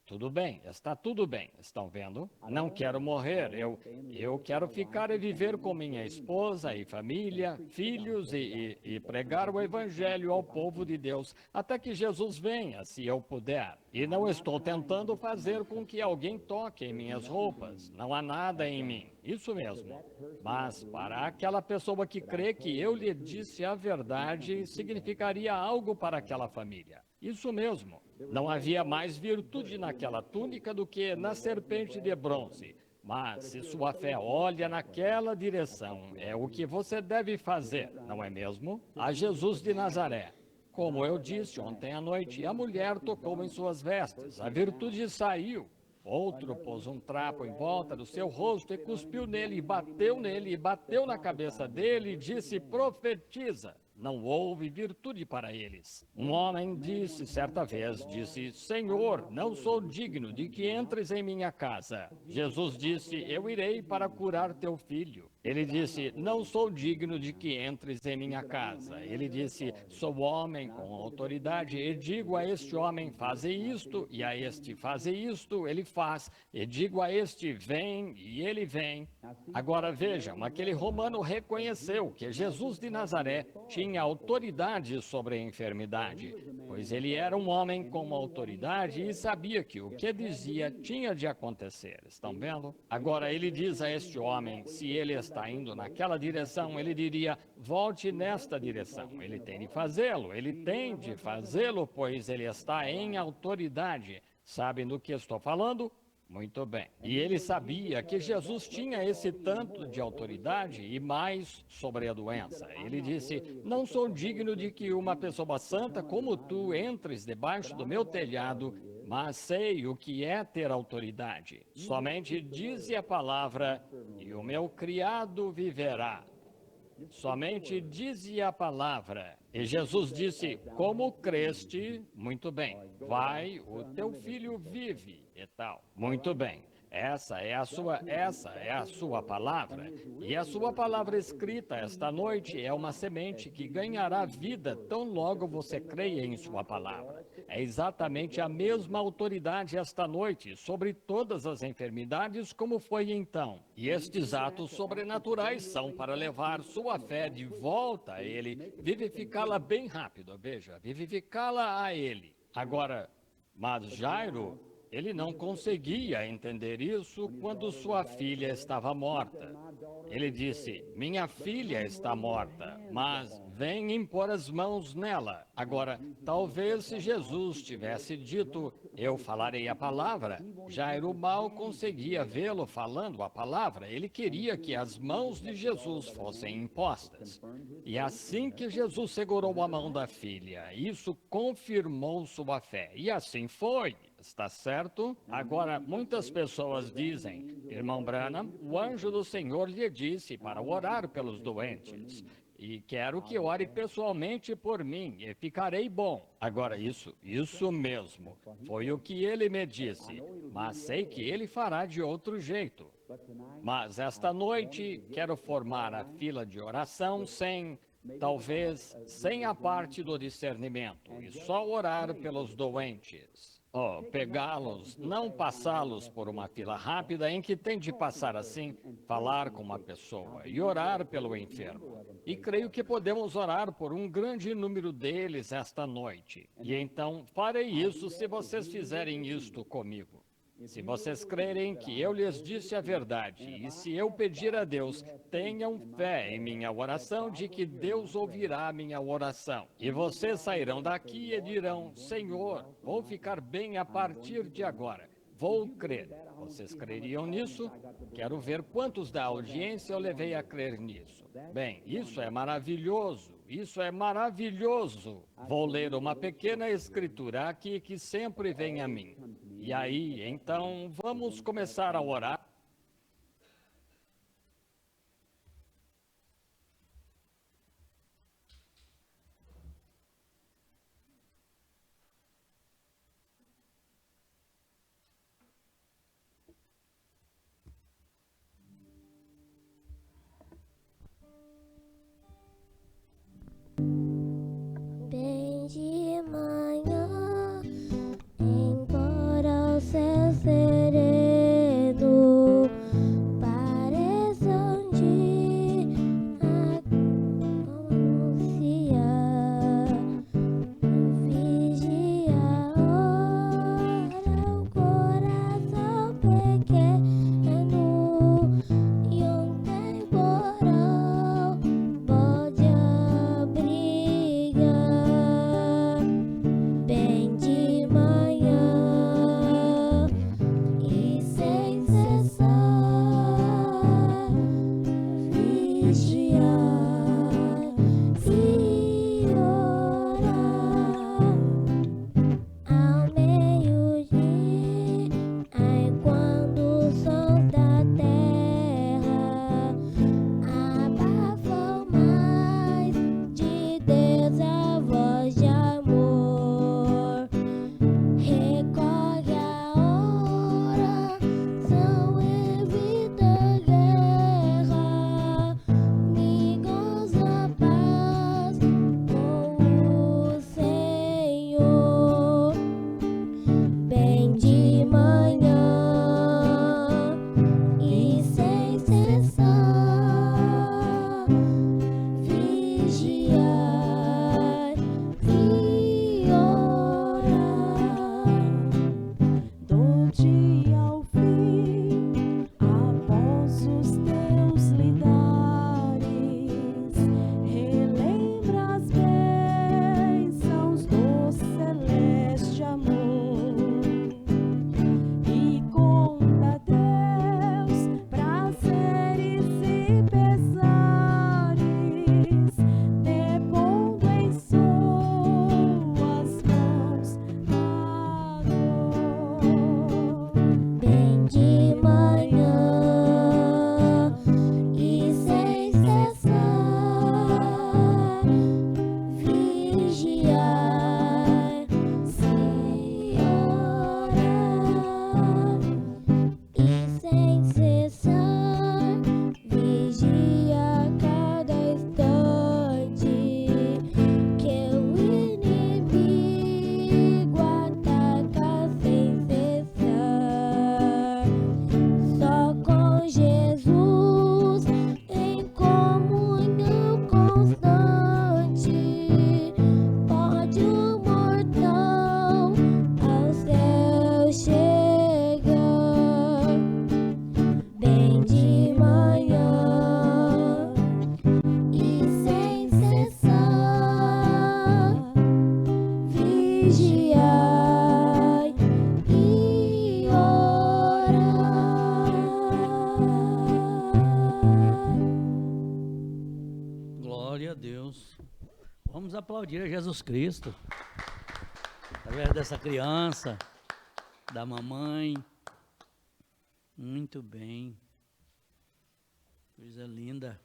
tudo bem, está tudo bem, estão vendo? Não quero morrer, eu quero ficar e viver com minha esposa e família, filhos e pregar o Evangelho ao povo de Deus, até que Jesus venha, se eu puder. E não estou tentando fazer com que alguém toque em minhas roupas, não há nada em mim, isso mesmo. Mas para aquela pessoa que crê que eu lhe disse a verdade, significaria algo para aquela família. Isso mesmo. Não havia mais virtude naquela túnica do que na serpente de bronze. Mas se sua fé olha naquela direção, é o que você deve fazer, não é mesmo? A Jesus de Nazaré. Como eu disse ontem à noite, a mulher tocou em suas vestes, a virtude saiu. Outro pôs um trapo em volta do seu rosto e cuspiu nele, e bateu na cabeça dele e disse, profetiza. Não houve virtude para eles. Um homem disse certa vez, Senhor, não sou digno de que entres em minha casa. Jesus disse, eu irei para curar teu filho. Ele disse, não sou digno de que entres em minha casa. Ele disse, sou homem com autoridade e digo a este homem, faze isto, e a este, faze isto, ele faz. E digo a este, vem, e ele vem. Agora vejam, aquele romano reconheceu que Jesus de Nazaré tinha autoridade sobre a enfermidade, pois ele era um homem com autoridade e sabia que o que dizia tinha de acontecer. Estão vendo? Agora ele diz a este homem, se ele está indo naquela direção, ele diria, volte nesta direção. Ele tem de fazê-lo, pois ele está em autoridade. Sabem do que estou falando? Muito bem. E ele sabia que Jesus tinha esse tanto de autoridade e mais sobre a doença. Ele disse, não sou digno de que uma pessoa santa como tu entres debaixo do meu telhado, mas sei o que é ter autoridade. Somente dize a palavra e o meu criado viverá. Somente dize a palavra. E Jesus disse, como creste, muito bem, vai, o teu filho vive e tal. Muito bem. Essa é a sua palavra. E a sua palavra escrita esta noite é uma semente que ganhará vida tão logo você creia em sua palavra. É exatamente a mesma autoridade esta noite sobre todas as enfermidades como foi então. E estes atos sobrenaturais são para levar sua fé de volta a ele, vivificá-la bem rápido, veja, vivificá-la a ele. Agora, mas Jairo, ele não conseguia entender isso quando sua filha estava morta. Ele disse, minha filha está morta, mas vem impor as mãos nela. Agora, talvez se Jesus tivesse dito, eu falarei a palavra, Jairo mal conseguia vê-lo falando a palavra. Ele queria que as mãos de Jesus fossem impostas. E assim que Jesus segurou a mão da filha, isso confirmou sua fé. E assim foi. Está certo? Agora, muitas pessoas dizem, irmão Branham, o anjo do Senhor lhe disse para orar pelos doentes. E quero que ore pessoalmente por mim e ficarei bom. Agora, isso mesmo. Foi o que ele me disse. Mas sei que ele fará de outro jeito. Mas esta noite quero formar a fila de oração talvez sem a parte do discernimento e só orar pelos doentes. Pegá-los, não passá-los por uma fila rápida em que tem de passar assim, falar com uma pessoa e orar pelo enfermo. E creio que podemos orar por um grande número deles esta noite. E então farei isso se vocês fizerem isto comigo. Se vocês crerem que eu lhes disse a verdade, e se eu pedir a Deus, tenham fé em minha oração de que Deus ouvirá minha oração. E vocês sairão daqui e dirão, Senhor, vou ficar bem a partir de agora. Vou crer. Vocês creriam nisso? Quero ver quantos da audiência eu levei a crer nisso. Bem, isso é maravilhoso. Isso é maravilhoso. Vou ler uma pequena escritura aqui que sempre vem a mim. E aí, então, vamos começar a orar. Bem de manhã, embora o céu sereno pareça um dia anunciar, vigia a hora, o coração pequeno e um temporal pode abrigar. Bem de manhã e sem cessar, vigiar e orar. Ao meio-dia, quando o sol da terra abafam mais de Deus a voz de amor, recorre a oração, evita a guerra, me goza paz com o Senhor. Bem de manhã e sem cessar, vigiar e orar. Do dia ao fim, após os teus lidares, relembra as bênçãos do celeste amor e conta a Deus prazeres e pesares, depondo em suas mãos a dor. Bem de manhã e sem cessar, vigiar, se orar e sem cessar, vigia cada instante que o inimigo ataca sem cessar. Só com Jesus em comunhão constante pode o mortal ao céu chegar. Bem de manhã e sem cessar, vigiai e orai. Glória a Deus. Vamos aplaudir a Jesus Cristo. Através dessa criança, da mamãe. Muito bem. Coisa linda.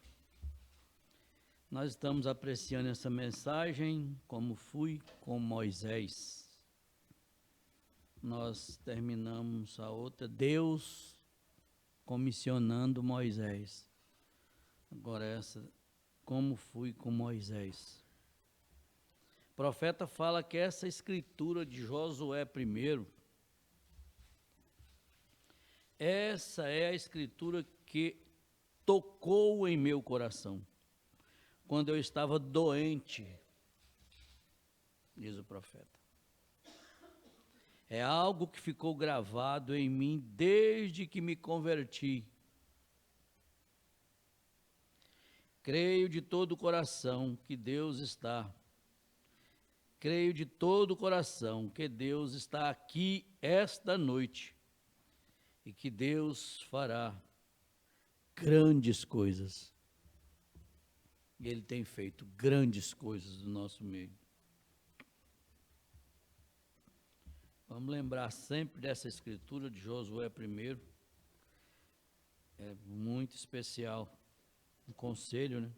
Nós estamos apreciando essa mensagem, como fui com Moisés. Nós terminamos a outra, Deus comissionando Moisés. Agora essa, como fui com Moisés. O profeta fala que essa escritura de Josué primeiro, essa é a escritura que tocou em meu coração, quando eu estava doente, diz o profeta. É algo que ficou gravado em mim desde que me converti. Creio de todo o coração que Deus está. Creio de todo o coração que Deus está aqui esta noite e que Deus fará grandes coisas. E Ele tem feito grandes coisas no nosso meio. Vamos lembrar sempre dessa escritura de Josué I. É muito especial. Um conselho, né?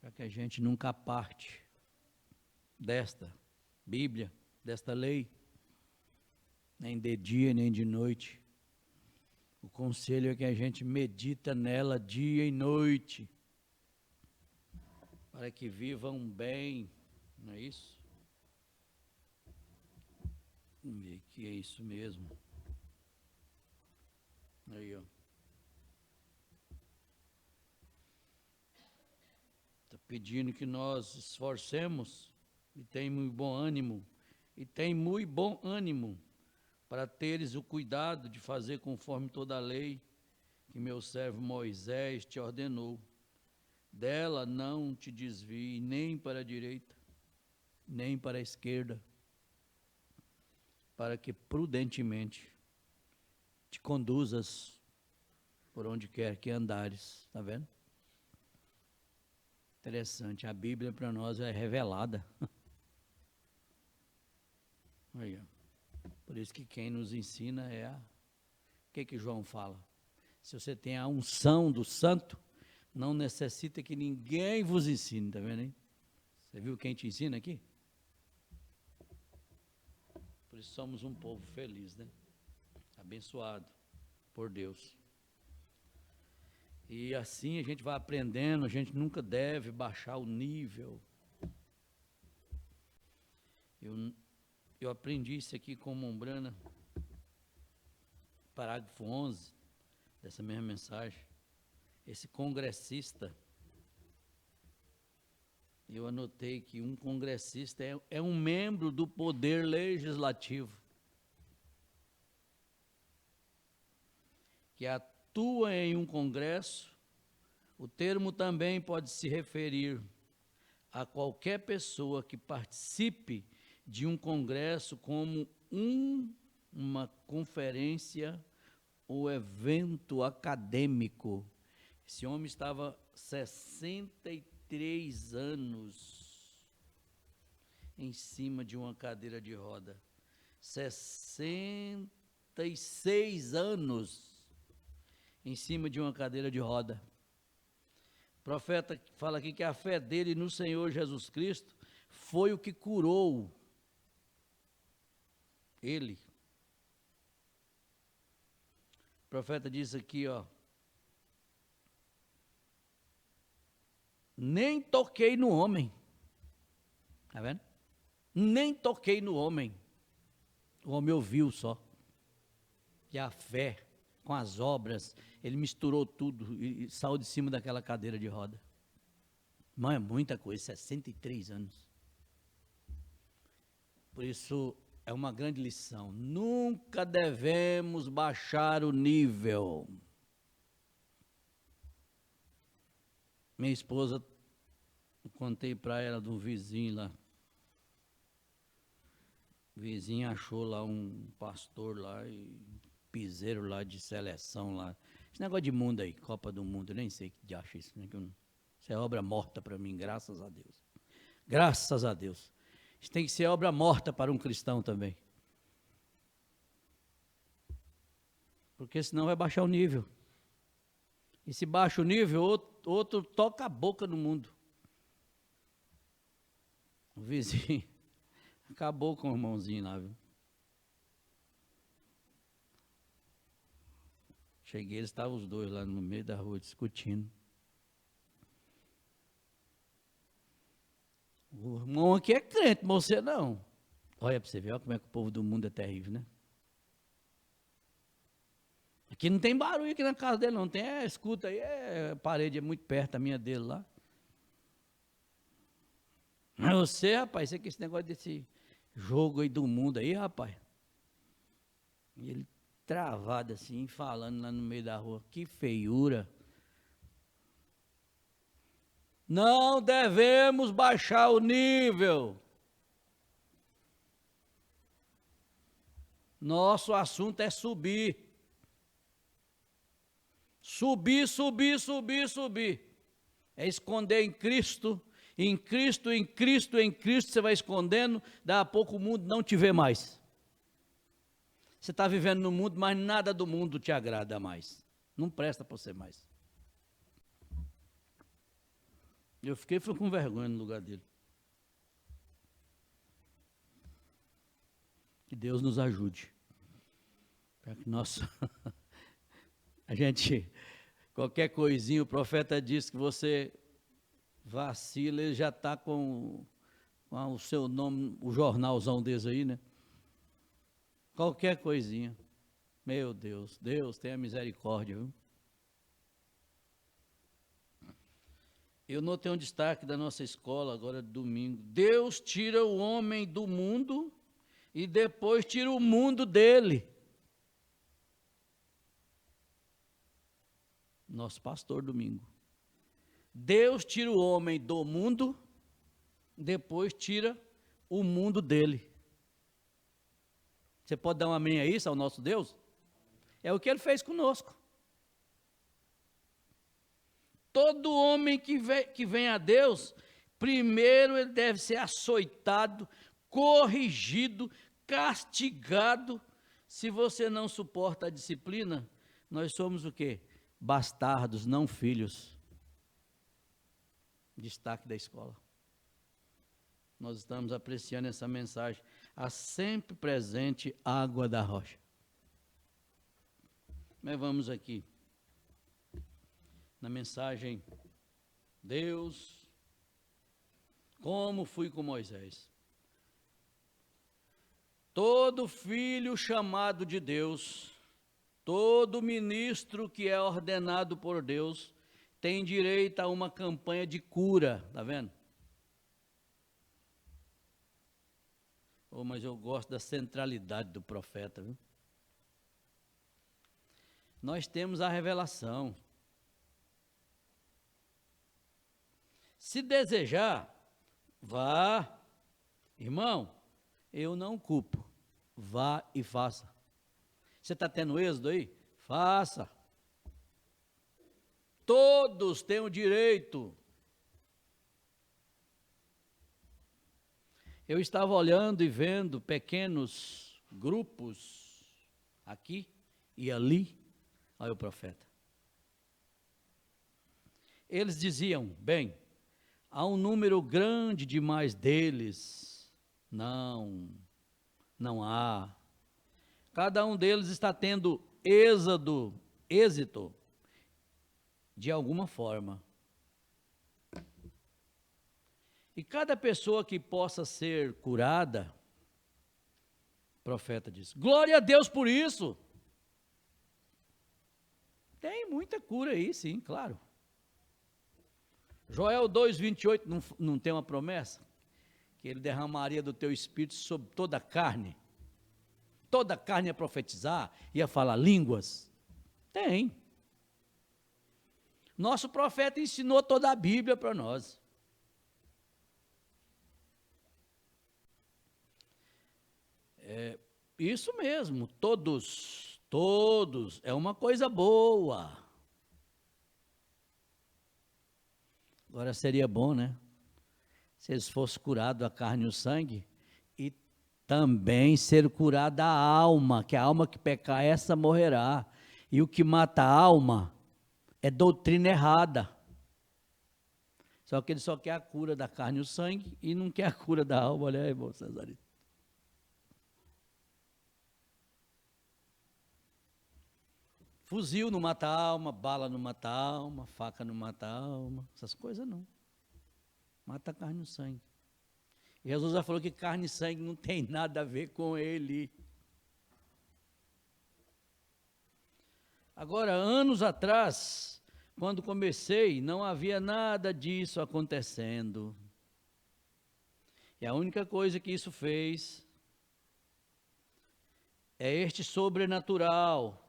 Para que a gente nunca aparte desta Bíblia, desta lei, nem de dia nem de noite. O conselho é que a gente medita nela dia e noite, para que vivam bem, não é isso? Vamos ver que é isso mesmo. Aí, ó. Está pedindo que nós esforcemos e tenham muito bom ânimo, para teres o cuidado de fazer conforme toda a lei que meu servo Moisés te ordenou. Dela não te desvie nem para a direita, nem para a esquerda, para que prudentemente te conduzas por onde quer que andares. Está vendo? Interessante, a Bíblia para nós é revelada. Aí, ó. Por isso que quem nos ensina é a... O que João fala? Se você tem a unção do santo, não necessita que ninguém vos ensine, tá vendo, hein? Você viu quem te ensina aqui? Por isso somos um povo feliz, né? Abençoado por Deus. E assim a gente vai aprendendo, a gente nunca deve baixar o nível. Eu aprendi isso aqui com Mombrana, parágrafo 11 dessa mesma mensagem. Esse congressista, eu anotei que um congressista é um membro do poder legislativo, que atua em um congresso. O termo também pode se referir a qualquer pessoa que participe de um congresso como uma conferência ou evento acadêmico. Esse homem estava 63 anos em cima de uma cadeira de roda. 66 anos em cima de uma cadeira de roda. O profeta fala aqui que a fé dele no Senhor Jesus Cristo foi o que curou ele. O profeta diz aqui, ó: nem toquei no homem. Está vendo? Nem toquei no homem. O homem ouviu só. E a fé com as obras, ele misturou tudo e saiu de cima daquela cadeira de roda. Mas é muita coisa, 63 anos. Por isso, é uma grande lição. Nunca devemos baixar o nível. Minha esposa, eu contei para ela de um vizinho lá. O vizinho achou lá um pastor lá, e piseiro lá de seleção lá. Esse negócio de mundo aí, Copa do Mundo, eu nem sei que acha isso. Né? Isso é obra morta para mim, graças a Deus. Graças a Deus. Isso tem que ser obra morta para um cristão também. Porque senão vai baixar o nível. E se baixa o nível, outro toca a boca no mundo. O vizinho acabou com o irmãozinho lá, viu? Cheguei, eles estavam os dois lá no meio da rua discutindo. O irmão aqui é crente, mas você não. Olha para você ver, olha como é que o povo do mundo é terrível, né? Aqui não tem barulho aqui na casa dele, não. Tem, escuta aí, a parede é muito perto da minha dele lá. Mas você, rapaz, você que esse negócio desse jogo aí do mundo aí, rapaz. E ele travado assim, falando lá no meio da rua. Que feiura. Não devemos baixar o nível. Nosso assunto é subir. Subir, subir, subir, subir. É esconder em Cristo, em Cristo, em Cristo, em Cristo, você vai escondendo, daqui a pouco o mundo não te vê mais. Você está vivendo no mundo, mas nada do mundo te agrada mais. Não presta para você mais. Eu fui com vergonha no lugar dele. Que Deus nos ajude. Para que nós... A gente, qualquer coisinha, o profeta diz que você vacila, ele já está com o seu nome, o jornalzão desse aí, né? Qualquer coisinha. Meu Deus, Deus tenha misericórdia, viu? Eu notei um destaque da nossa escola agora domingo. Deus tira o homem do mundo e depois tira o mundo dele. Nosso pastor domingo. Deus tira o homem do mundo, depois tira o mundo dele. Você pode dar um amém a isso, ao nosso Deus? É o que ele fez conosco. Todo homem que vem a Deus, primeiro ele deve ser açoitado, corrigido, castigado. Se você não suporta a disciplina, nós somos o quê? Bastardos, não filhos. Destaque da escola. Nós estamos apreciando essa mensagem. A sempre presente água da rocha. Mas vamos aqui. Na mensagem, Deus, como fui com Moisés. Todo filho chamado de Deus, todo ministro que é ordenado por Deus, tem direito a uma campanha de cura, tá vendo? Oh, mas eu gosto da centralidade do profeta, viu? Nós temos a revelação. Se desejar, vá. Irmão, eu não culpo. Vá e faça. Você está tendo êxodo aí? Faça. Todos têm o direito. Eu estava olhando e vendo pequenos grupos aqui e ali. Olha o profeta. Eles diziam, bem, há um número grande demais deles. Não há. Cada um deles está tendo êxito, de alguma forma. E cada pessoa que possa ser curada, o profeta diz, glória a Deus por isso. Tem muita cura aí, sim, claro. Joel 2,28 não tem uma promessa? Que ele derramaria do teu espírito sobre toda a carne. Toda a carne ia profetizar, ia falar línguas. Tem. Nosso profeta ensinou toda a Bíblia para nós. É isso mesmo, todos, é uma coisa boa. Agora seria bom, né? Se eles fossem curados a carne e o sangue, e também ser curada a alma, que a alma que pecar, essa morrerá. E o que mata a alma é doutrina errada. Só que ele só quer a cura da carne e o sangue e não quer a cura da alma. Olha aí, irmão Cesarito. Fuzil não mata a alma, bala não mata a alma, faca não mata a alma, essas coisas não. Mata a carne e o sangue. E Jesus já falou que carne e sangue não tem nada a ver com ele. Agora, anos atrás, quando comecei, não havia nada disso acontecendo. E a única coisa que isso fez é este sobrenatural.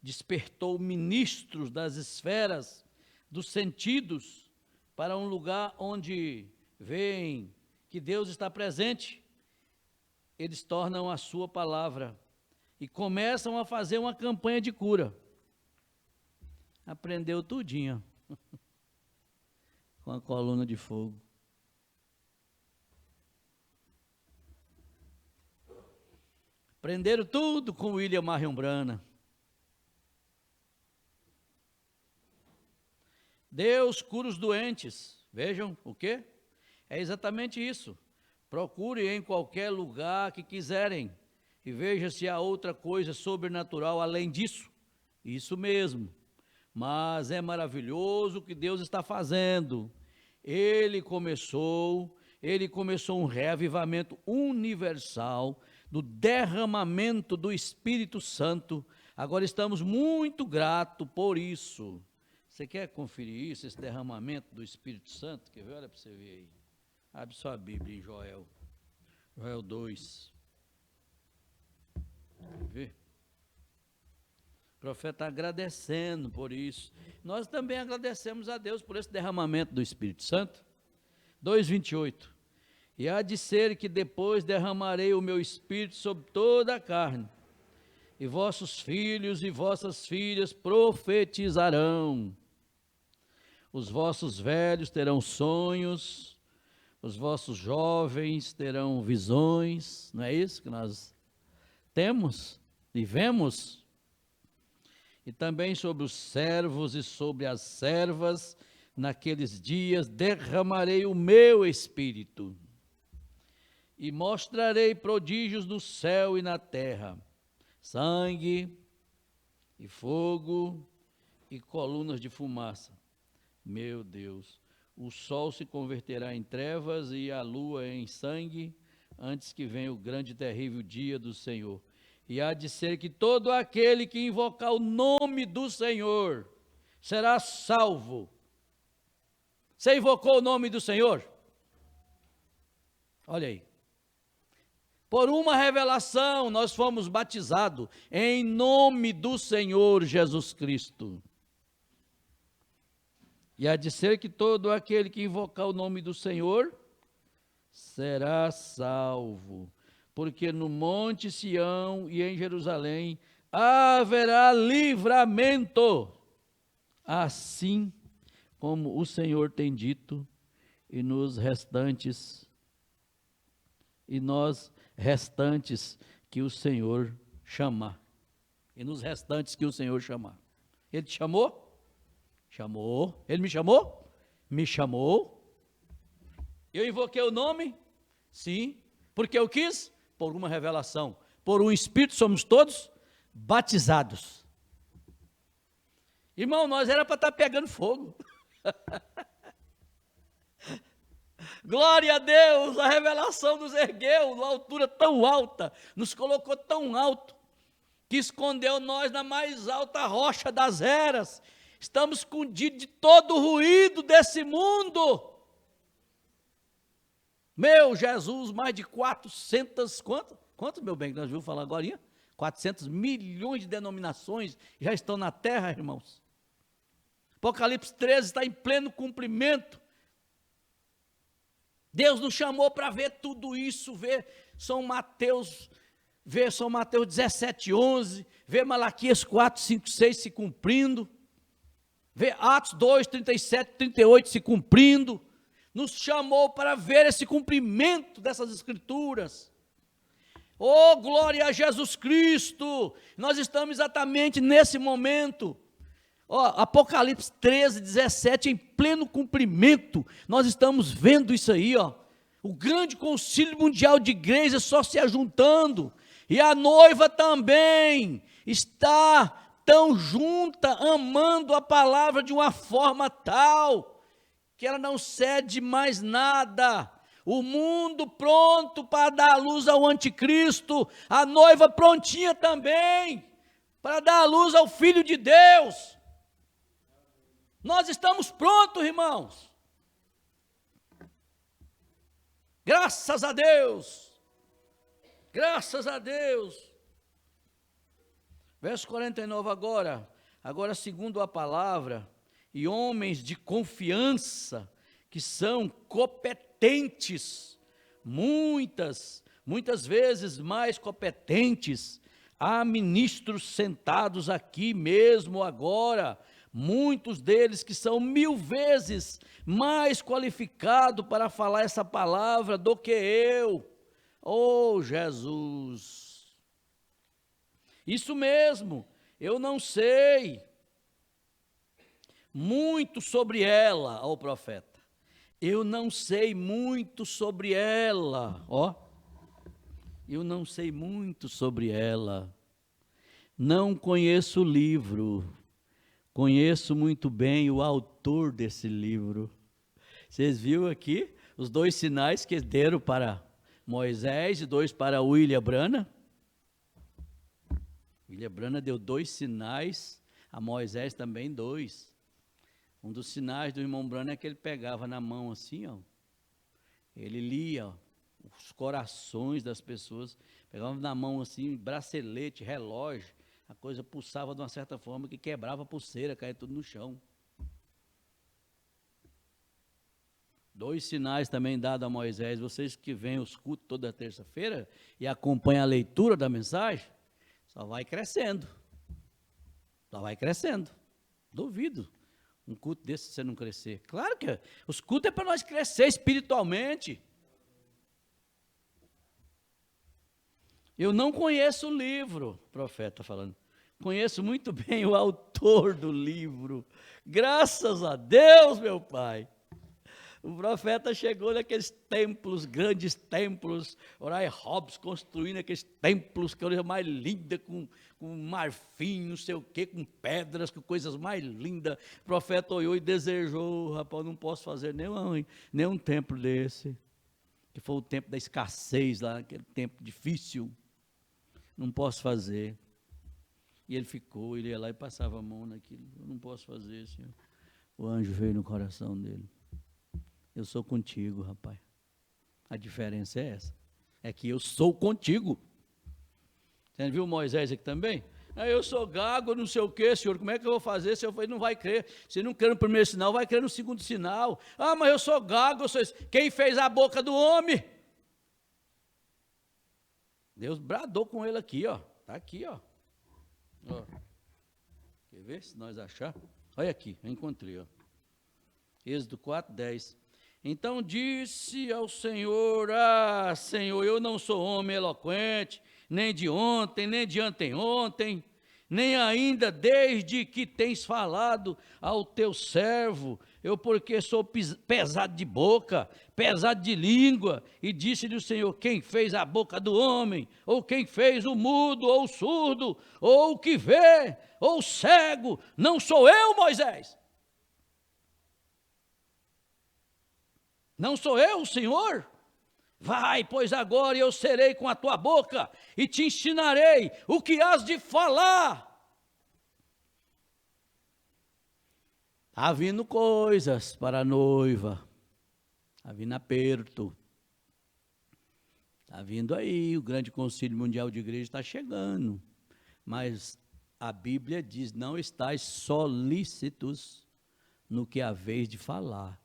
Despertou ministros das esferas dos sentidos para um lugar onde veem que Deus está presente. Eles tornam a sua palavra e começam a fazer uma campanha de cura. Aprendeu tudinho com a coluna de fogo. Aprenderam tudo com William Marion Branham. Deus cura os doentes. Vejam o quê? É exatamente isso. Procure em qualquer lugar que quiserem e veja se há outra coisa sobrenatural além disso. Isso mesmo. Mas é maravilhoso o que Deus está fazendo. Ele começou um reavivamento universal do derramamento do Espírito Santo. Agora estamos muito gratos por isso. Você quer conferir isso, esse derramamento do Espírito Santo? Quer ver? Olha para você ver aí. Abre sua Bíblia em Joel. Joel 2. Quer ver? O profeta está agradecendo por isso. Nós também agradecemos a Deus por esse derramamento do Espírito Santo. 2:28. E há de ser que depois derramarei o meu Espírito sobre toda a carne, e vossos filhos e vossas filhas profetizarão. Os vossos velhos terão sonhos, os vossos jovens terão visões. Não é isso que nós temos e vemos? E também sobre os servos e sobre as servas, naqueles dias derramarei o meu Espírito, e mostrarei prodígios no céu e na terra, sangue e fogo e colunas de fumaça. Meu Deus, o sol se converterá em trevas e a lua em sangue, antes que venha o grande e terrível dia do Senhor. E há de ser que todo aquele que invocar o nome do Senhor será salvo. Você invocou o nome do Senhor? Olha aí. Por uma revelação, nós fomos batizados em nome do Senhor Jesus Cristo. E há de ser que todo aquele que invocar o nome do Senhor será salvo. Porque no monte Sião e em Jerusalém haverá livramento, assim como o Senhor tem dito, e nos restantes, e nós restantes que o Senhor chamar. E nos restantes que o Senhor chamar. Ele te chamou? Chamou. Ele me chamou? Me chamou. Eu invoquei o nome? Sim. Porque eu quis? Por uma revelação. Por um Espírito somos todos batizados. Irmão, nós era para estar pegando fogo. Glória a Deus, a revelação nos ergueu numa altura tão alta, nos colocou tão alto, que escondeu nós na mais alta rocha das eras. Estamos escondidos de todo o ruído desse mundo. Meu Jesus, mais de 400, quanto meu bem, que nós vimos falar agora? 400 milhões de denominações já estão na terra, irmãos. Apocalipse 13 está em pleno cumprimento. Deus nos chamou para ver tudo isso, ver São Mateus 17:11, ver Malaquias 4:5-6 se cumprindo, ver Atos 2:37-38 se cumprindo. Nos chamou para ver esse cumprimento dessas escrituras. Oh, glória a Jesus Cristo! Nós estamos exatamente nesse momento, Ó, Apocalipse 13, 17, em pleno cumprimento, nós estamos vendo isso aí, ó. O grande concílio mundial de igrejas só se ajuntando, e a noiva também está tão junta, amando a palavra de uma forma tal, que ela não cede mais nada. O mundo pronto para dar luz ao anticristo, a noiva prontinha também, para dar luz ao Filho de Deus. Nós estamos prontos, irmãos. Graças a Deus. Graças a Deus. Verso 49 agora. Agora, segundo a palavra, e homens de confiança, que são competentes, muitas vezes mais competentes. Há ministros sentados aqui mesmo agora, muitos deles que são 1000 vezes mais qualificados para falar essa palavra do que eu. Oh, Jesus! Isso mesmo, eu não sei muito sobre ela, ó profeta. Eu não sei muito sobre ela, ó. Eu não sei muito sobre ela. Não conheço o livro. Conheço muito bem o autor desse livro. Vocês viram aqui os 2 sinais que deram para Moisés e 2 para William Branham? William Branham deu 2 sinais, a Moisés também 2. Um dos sinais do irmão Branham é que ele pegava na mão assim, ó. Ele lia, ó, os corações das pessoas, pegava na mão assim, bracelete, relógio. A coisa pulsava de uma certa forma que quebrava a pulseira, caía tudo no chão. 2 sinais também dados a Moisés. Vocês que vêm os cultos toda terça-feira e acompanham a leitura da mensagem, só vai crescendo. Só vai crescendo. Duvido um culto desse você não crescer. Claro que os cultos é para nós crescer espiritualmente. Eu não conheço o livro, o profeta falando. Conheço muito bem o autor do livro. Graças a Deus, meu Pai. O profeta chegou naqueles templos, grandes templos, Orai Hobbes construindo aqueles templos, que coisa mais linda, com marfim, não sei o quê, com pedras, com coisas mais lindas. O profeta olhou e desejou, rapaz, não posso fazer nenhum templo desse. Que foi o tempo da escassez lá, aquele tempo difícil. Não posso fazer. E ele ficou, ele ia lá e passava a mão naquilo. Eu não posso fazer, Senhor. O anjo veio no coração dele. Eu sou contigo, rapaz. A diferença é essa. É que eu sou contigo. Você viu Moisés aqui também? Eu sou gago, não sei o quê, Senhor. Como é que eu vou fazer? Se eu falei, não vai crer. Se não crer no primeiro sinal, vai crer no segundo sinal. Ah, mas eu sou gago, eu sou isso. Quem fez a boca do homem? Deus bradou com ele aqui, ó. Está aqui, ó. Ó. Quer ver se nós achar? Olha aqui, eu encontrei, ó. Êxodo 4, 10. Então disse ao Senhor, Senhor, eu não sou homem eloquente, nem de ontem, nem de anteontem, nem ainda desde que tens falado ao teu servo, eu porque sou pesado de boca, pesado de língua, e disse-lhe o Senhor, quem fez a boca do homem, ou quem fez o mudo, ou o surdo, ou o que vê, ou o cego, não sou eu, Moisés? Não sou eu, o Senhor? Vai, pois agora eu serei com a tua boca, e te ensinarei o que has de falar. Está vindo coisas para a noiva, está vindo aperto, está vindo aí, o grande concílio mundial de igreja está chegando, mas a Bíblia diz, não estáis solícitos no que haveis de falar,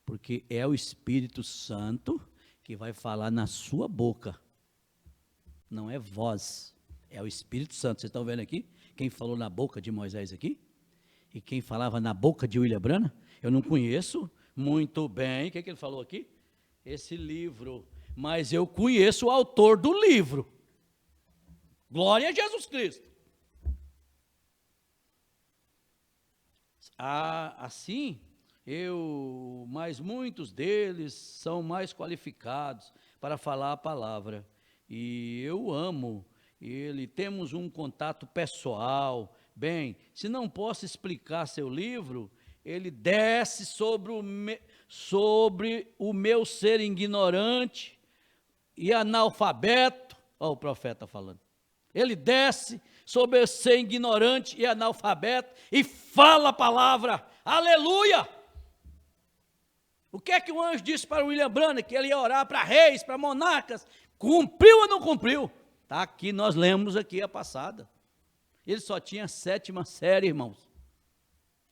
porque é o Espírito Santo que vai falar na sua boca, não é voz, é o Espírito Santo. Vocês estão vendo aqui, quem falou na boca de Moisés aqui? E quem falava na boca de William Branham? Eu não conheço muito bem, o que ele falou aqui? Esse livro, mas eu conheço o autor do livro. Glória a Jesus Cristo. Assim, mas muitos deles são mais qualificados para falar a palavra. E eu amo ele, temos um contato pessoal. Bem, se não posso explicar seu livro, ele desce sobre o meu ser ignorante e analfabeto. Olha o profeta falando. Ele desce sobre o ser ignorante e analfabeto e fala a palavra. Aleluia! O que é que o anjo disse para William Branham? Que ele ia orar para reis, para monarcas. Cumpriu ou não cumpriu? Está aqui, nós lemos aqui a passada. Ele só tinha 7ª série, irmãos.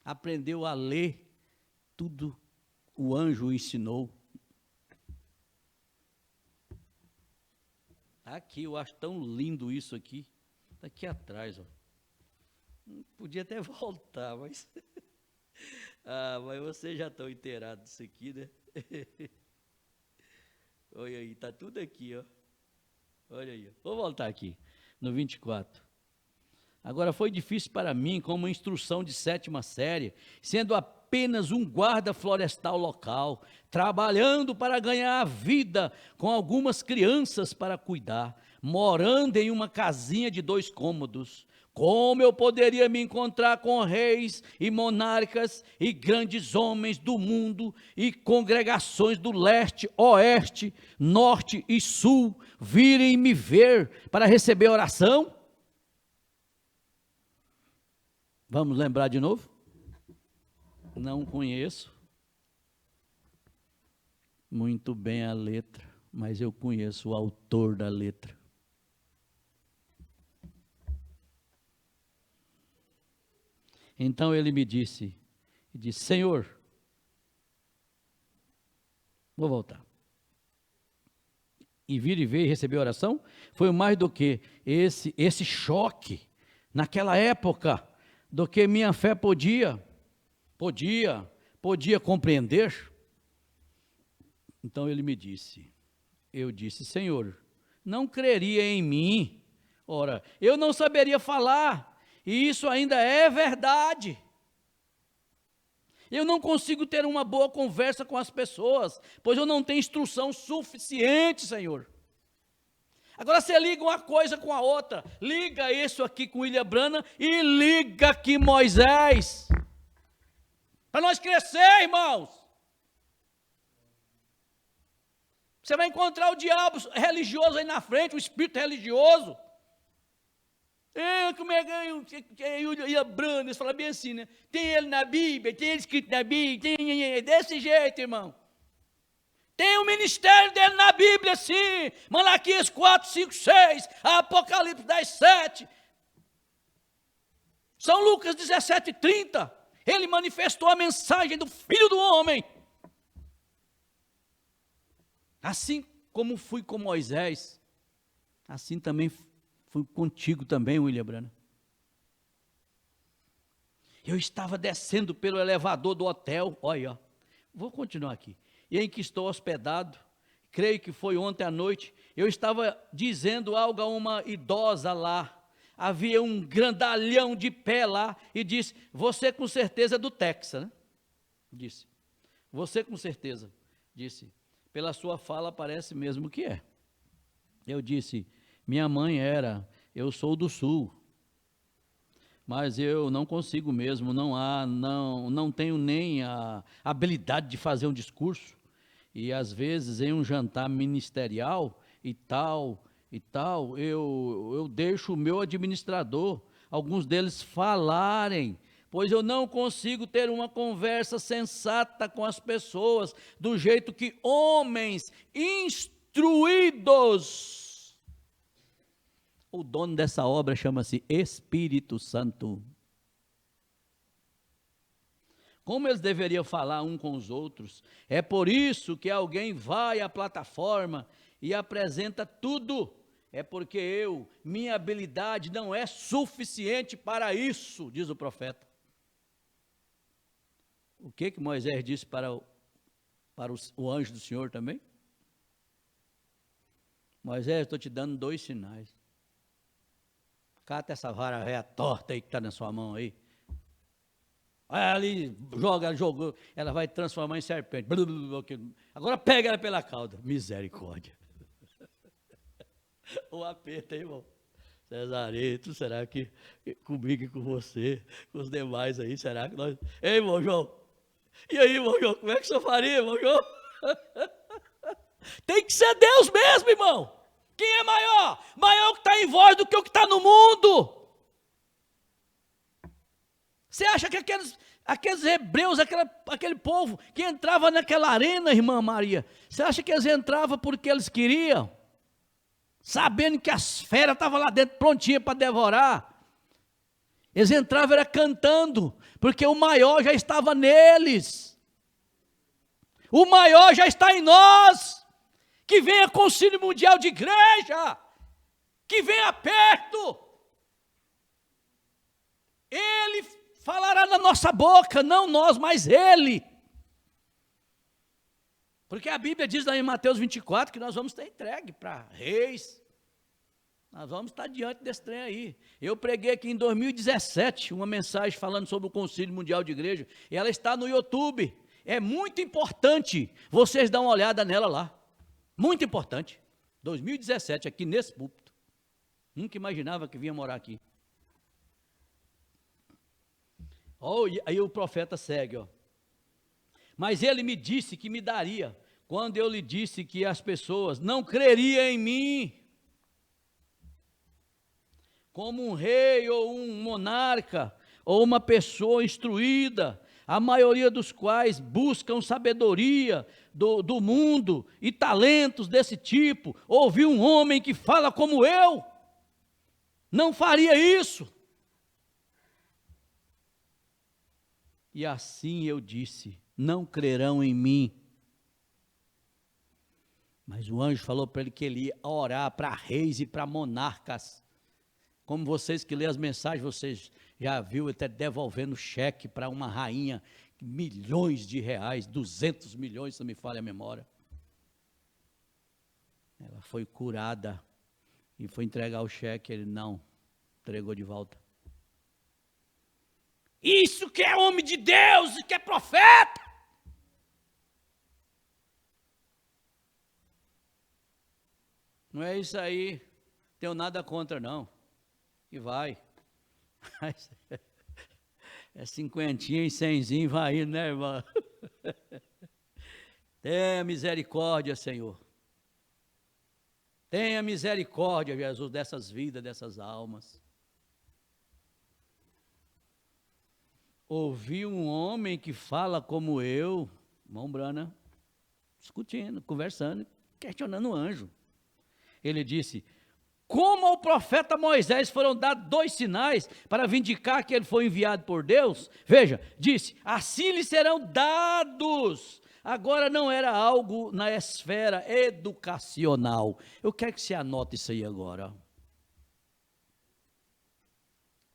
Aprendeu a ler tudo o anjo o ensinou. Aqui, eu acho tão lindo isso aqui. Está aqui atrás, ó. Podia até voltar, mas... mas vocês já estão inteirados disso aqui, né? Olha aí, está tudo aqui, ó. Olha aí. Vou voltar aqui, no 24. Agora, foi difícil para mim, como instrução de 7ª série, sendo apenas um guarda florestal local, trabalhando para ganhar a vida com algumas crianças para cuidar, morando em uma casinha de 2 cômodos. Como eu poderia me encontrar com reis e monarcas e grandes homens do mundo e congregações do leste, oeste, norte e sul virem me ver para receber oração? Vamos lembrar de novo? Não conheço muito bem a letra, mas eu conheço o autor da letra. Então ele me disse, Senhor, vou voltar. E vir e ver e receber oração foi mais do que esse choque, naquela época, do que minha fé podia compreender. Então ele me disse, eu disse, Senhor, não creria em mim. Ora, eu não saberia falar. E isso ainda é verdade. Eu não consigo ter uma boa conversa com as pessoas, pois eu não tenho instrução suficiente, Senhor. Agora você liga uma coisa com a outra. Liga isso aqui com William Branham e liga aqui Moisés. Para nós crescer, irmãos. Você vai encontrar o diabo religioso aí na frente, o espírito religioso. Como é que William Branham, eles falam bem assim, né? Tem ele na Bíblia, tem ele escrito na Bíblia, tem desse jeito, irmão. Tem o ministério dele na Bíblia, sim. Malaquias 4, 5, 6, Apocalipse 10, 7. São Lucas 17, 30. Ele manifestou a mensagem do Filho do Homem. Assim como fui com Moisés, assim também fui contigo também, William Branham. Eu estava descendo pelo elevador do hotel, olha, ó, vou continuar aqui, e em que estou hospedado, creio que foi ontem à noite, eu estava dizendo algo a uma idosa lá, havia um grandalhão de pé lá, e disse, você com certeza é do Texas, né? Disse, você com certeza, disse, pela sua fala parece mesmo que é. Eu disse, minha mãe eu sou do sul, mas eu não consigo mesmo, não tenho nem a habilidade de fazer um discurso, e às vezes em um jantar ministerial e tal, eu deixo o meu administrador, alguns deles falarem, pois eu não consigo ter uma conversa sensata com as pessoas, do jeito que homens instruídos. O dono dessa obra chama-se Espírito Santo. Como eles deveriam falar um com os outros? É por isso que alguém vai à plataforma e apresenta tudo. É porque minha habilidade não é suficiente para isso, diz o profeta. O que Moisés disse para o anjo do Senhor também? Moisés, estou te dando 2 sinais. Cata essa vara véia torta aí que está na sua mão aí. Aí ali joga, ela jogou, ela vai transformar em serpente. Agora pega ela pela cauda. Misericórdia. O aperto, hein, irmão? Cesareto, será que comigo e com você, com os demais aí, será que nós... Ei, irmão João, e aí, irmão João, como é que o senhor faria, irmão João? Tem que ser Deus mesmo, irmão. Quem é maior? Maior o que está em vós do que o que está no mundo. Você acha que aqueles hebreus, aquele povo que entrava naquela arena, irmã Maria, você acha que eles entravam porque eles queriam? Sabendo que as feras estavam lá dentro prontinhas para devorar. Eles entravam era cantando, porque o maior já estava neles. O maior já está em nós. Que venha concílio mundial de igreja. Que venha perto. Ele falará na nossa boca, não nós, mas Ele. Porque a Bíblia diz lá em Mateus 24 que nós vamos estar entregue para reis. Nós vamos estar diante desse trem aí. Eu preguei aqui em 2017 uma mensagem falando sobre o Concílio Mundial de Igreja. E ela está no YouTube. É muito importante vocês dar uma olhada nela lá. Muito importante. 2017, aqui nesse púlpito. Nunca imaginava que vinha morar aqui. Oh, aí o profeta segue, ó. Mas ele me disse que me daria, quando eu lhe disse que as pessoas não creriam em mim, como um rei ou um monarca, ou uma pessoa instruída, a maioria dos quais buscam sabedoria do mundo e talentos desse tipo, ouvir um homem que fala como eu, não faria isso. E assim eu disse, não crerão em mim. Mas o anjo falou para ele que ele ia orar para reis e para monarcas. Como vocês que lêem as mensagens, vocês já viram até devolvendo cheque para uma rainha, milhões de reais, 200 milhões, se não me falha a memória. Ela foi curada e foi entregar o cheque, ele não, entregou de volta. Isso que é homem de Deus, que é profeta. Não é isso aí, tenho nada contra não, e vai. É 50 e 100, vai indo, né, irmão? Tenha misericórdia, Senhor. Tenha misericórdia, Jesus, dessas vidas, dessas almas. Ouvi um homem que fala como eu, irmão Brana, discutindo, conversando, questionando o anjo. Ele disse, como ao profeta Moisés foram dados 2 sinais para vindicar que ele foi enviado por Deus, veja, disse, assim lhe serão dados. Agora não era algo na esfera educacional. Eu quero que você anote isso aí agora.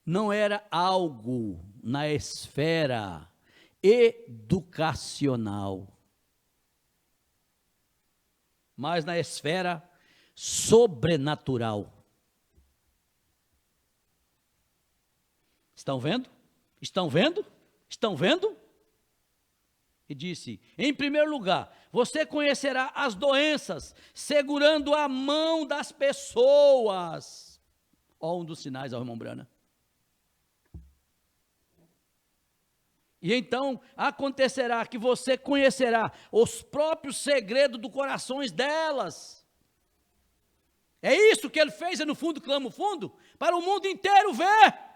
Não era algo na esfera educacional, mas na esfera sobrenatural. Estão vendo? Estão vendo? Estão vendo? E disse, em primeiro lugar, você conhecerá as doenças, segurando a mão das pessoas. Ó, um dos sinais, ó, irmão Brana. E então acontecerá que você conhecerá os próprios segredos do corações delas. É isso que ele fez, e no fundo clama o fundo, para o mundo inteiro ver.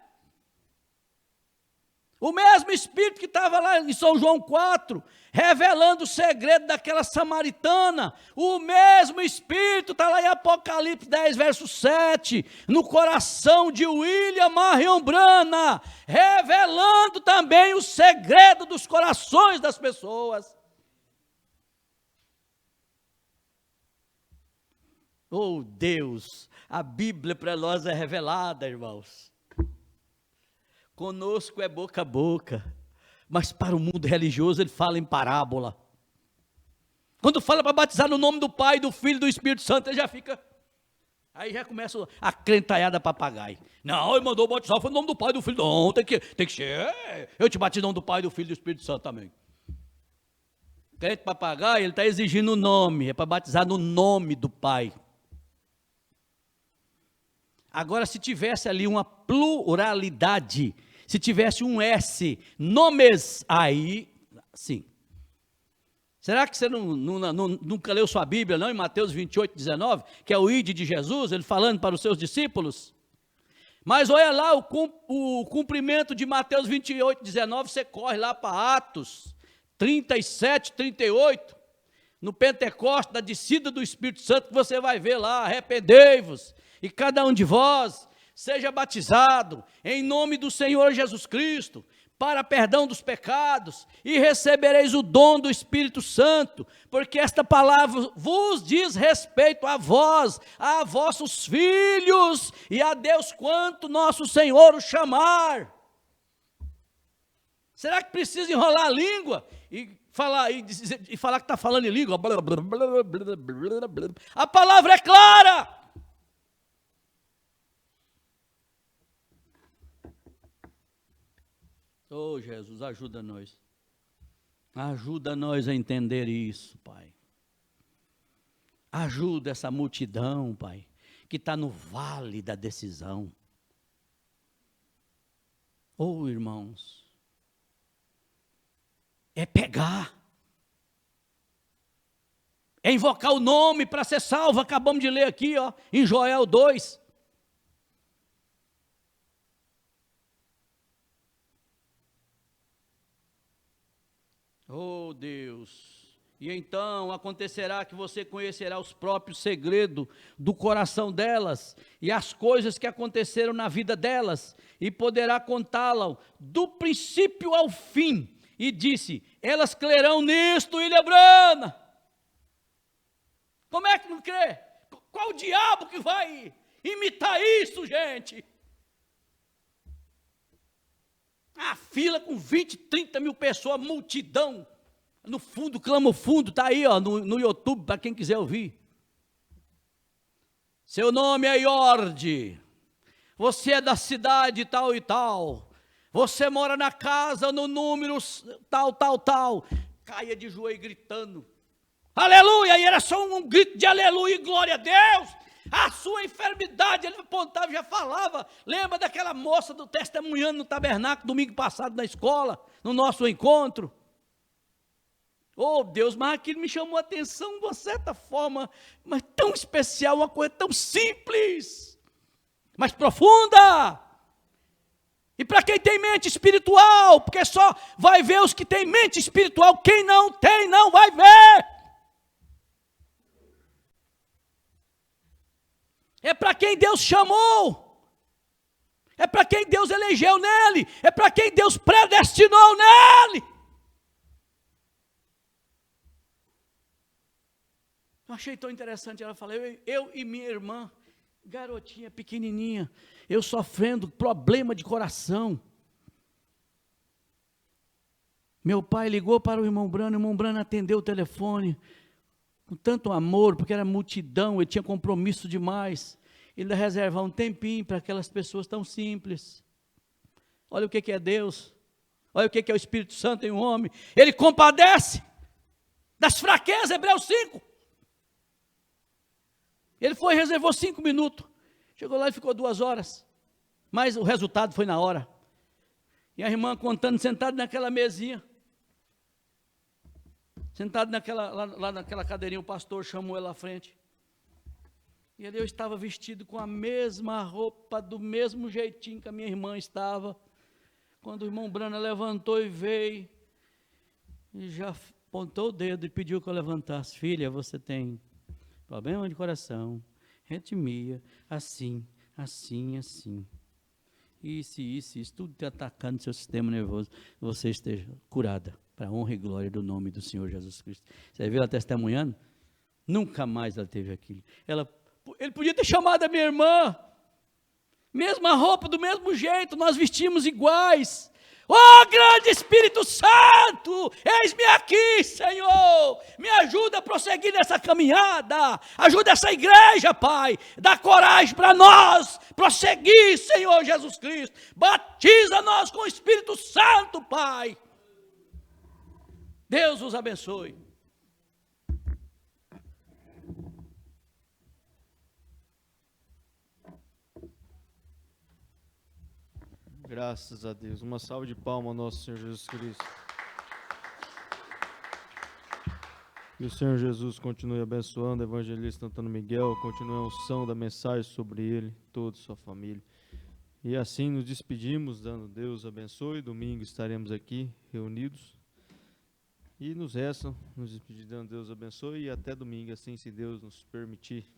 O mesmo Espírito que estava lá em São João 4, revelando o segredo daquela samaritana, o mesmo Espírito está lá em Apocalipse 10, verso 7, no coração de William Marion Brana, revelando também o segredo dos corações das pessoas. Oh Deus, a Bíblia para nós é revelada, irmãos. Conosco é boca a boca, mas para o mundo religioso ele fala em parábola. Quando fala para batizar no nome do Pai, do Filho e do Espírito Santo, ele já fica Aí já começa a crentalhada papagaio. Não, ele mandou batizar, foi o nome do Pai e do Filho. Não, tem que ser. Eu te batizo em nome do Pai, do Filho e do Espírito Santo também. Crente papagaio, ele está exigindo o nome, é para batizar no nome do Pai. Agora, se tivesse ali uma pluralidade, se tivesse um S, nomes, aí, sim. Será que você nunca leu sua Bíblia, não, em Mateus 28, 19, que é o ide de Jesus, ele falando para os seus discípulos? Mas olha lá, o cumprimento de Mateus 28, 19, você corre lá para Atos 37, 38, no Pentecostes, da descida do Espírito Santo, que você vai ver lá, arrependei-vos, e cada um de vós seja batizado em nome do Senhor Jesus Cristo, para perdão dos pecados, e recebereis o dom do Espírito Santo, porque esta palavra vos diz respeito a vós, a vossos filhos, e a Deus quanto nosso Senhor o chamar. Será que precisa enrolar a língua e falar que está falando em língua? A palavra é clara. Oh, Jesus, ajuda nós. Ajuda nós a entender isso, Pai. Ajuda essa multidão, Pai, que está no vale da decisão. Oh, irmãos, é pegar, é invocar o nome para ser salvo. Acabamos de ler aqui, ó, em Joel 2. Oh, Deus, e então acontecerá que você conhecerá os próprios segredos do coração delas e as coisas que aconteceram na vida delas, e poderá contá-la do princípio ao fim. E disse, elas crerão nisto, Ilha Brana. Como é que não crê? Qual o diabo que vai imitar isso, gente? A fila com 20, 30 mil pessoas, multidão, no fundo, clama o fundo, está aí ó, no YouTube, para quem quiser ouvir. Seu nome é Iorde, você é da cidade tal e tal, você mora na casa no número tal, tal, tal, caia de joelho gritando, aleluia, e era só um grito de aleluia e glória a Deus. A sua enfermidade, ele apontava, já falava. Lembra daquela moça do testemunhando no tabernáculo, domingo passado na escola, no nosso encontro? Oh Deus, mas aquilo me chamou a atenção de uma certa forma, mas tão especial, uma coisa tão simples, mas profunda. E para quem tem mente espiritual, porque só vai ver os que têm mente espiritual, quem não tem, não vai ver. É para quem Deus chamou, é para quem Deus elegeu nele, é para quem Deus predestinou nele. Eu achei tão interessante, ela falou, eu e minha irmã, garotinha, pequenininha, eu sofrendo problema de coração. Meu pai ligou para o irmão Brano atendeu o telefone, com tanto amor, porque era multidão, ele tinha compromisso demais. Ele ia reservar um tempinho para aquelas pessoas tão simples. Olha o que é Deus, olha o que é o Espírito Santo em um homem. Ele compadece das fraquezas, Hebreus 5. Ele foi e reservou 5 minutos. Chegou lá e ficou 2 horas. Mas o resultado foi na hora. E a irmã contando, sentada naquela mesinha. Sentado lá naquela cadeirinha, o pastor chamou ela à frente. E ali eu estava vestido com a mesma roupa, do mesmo jeitinho que a minha irmã estava. Quando o irmão Brana levantou e veio, e já apontou o dedo e pediu que eu levantasse. Filha, você tem problema de coração, arritmia, assim, assim, assim. Isso, tudo te atacando seu sistema nervoso. Você esteja curada, para a honra e glória do nome do Senhor Jesus Cristo. Você viu ela testemunhando? Nunca mais ela teve aquilo. Ele podia ter chamado a minha irmã, mesma roupa, do mesmo jeito, nós vestimos iguais. Oh, grande Espírito Santo, eis-me aqui, Senhor. Me ajuda a prosseguir nessa caminhada. Ajuda essa igreja, Pai. Dá coragem para nós prosseguir, Senhor Jesus Cristo. Batiza-nós com o Espírito Santo, Pai. Deus os abençoe. Graças a Deus. Uma salva de palmas ao nosso Senhor Jesus Cristo. Que o Senhor Jesus continue abençoando o evangelista Antônio Miguel, continue a unção da mensagem sobre ele, toda a sua família. E assim nos despedimos, dando Deus abençoe. Domingo estaremos aqui reunidos. E nos resta nos despedir, dando Deus abençoe. E até domingo, assim, se Deus nos permitir.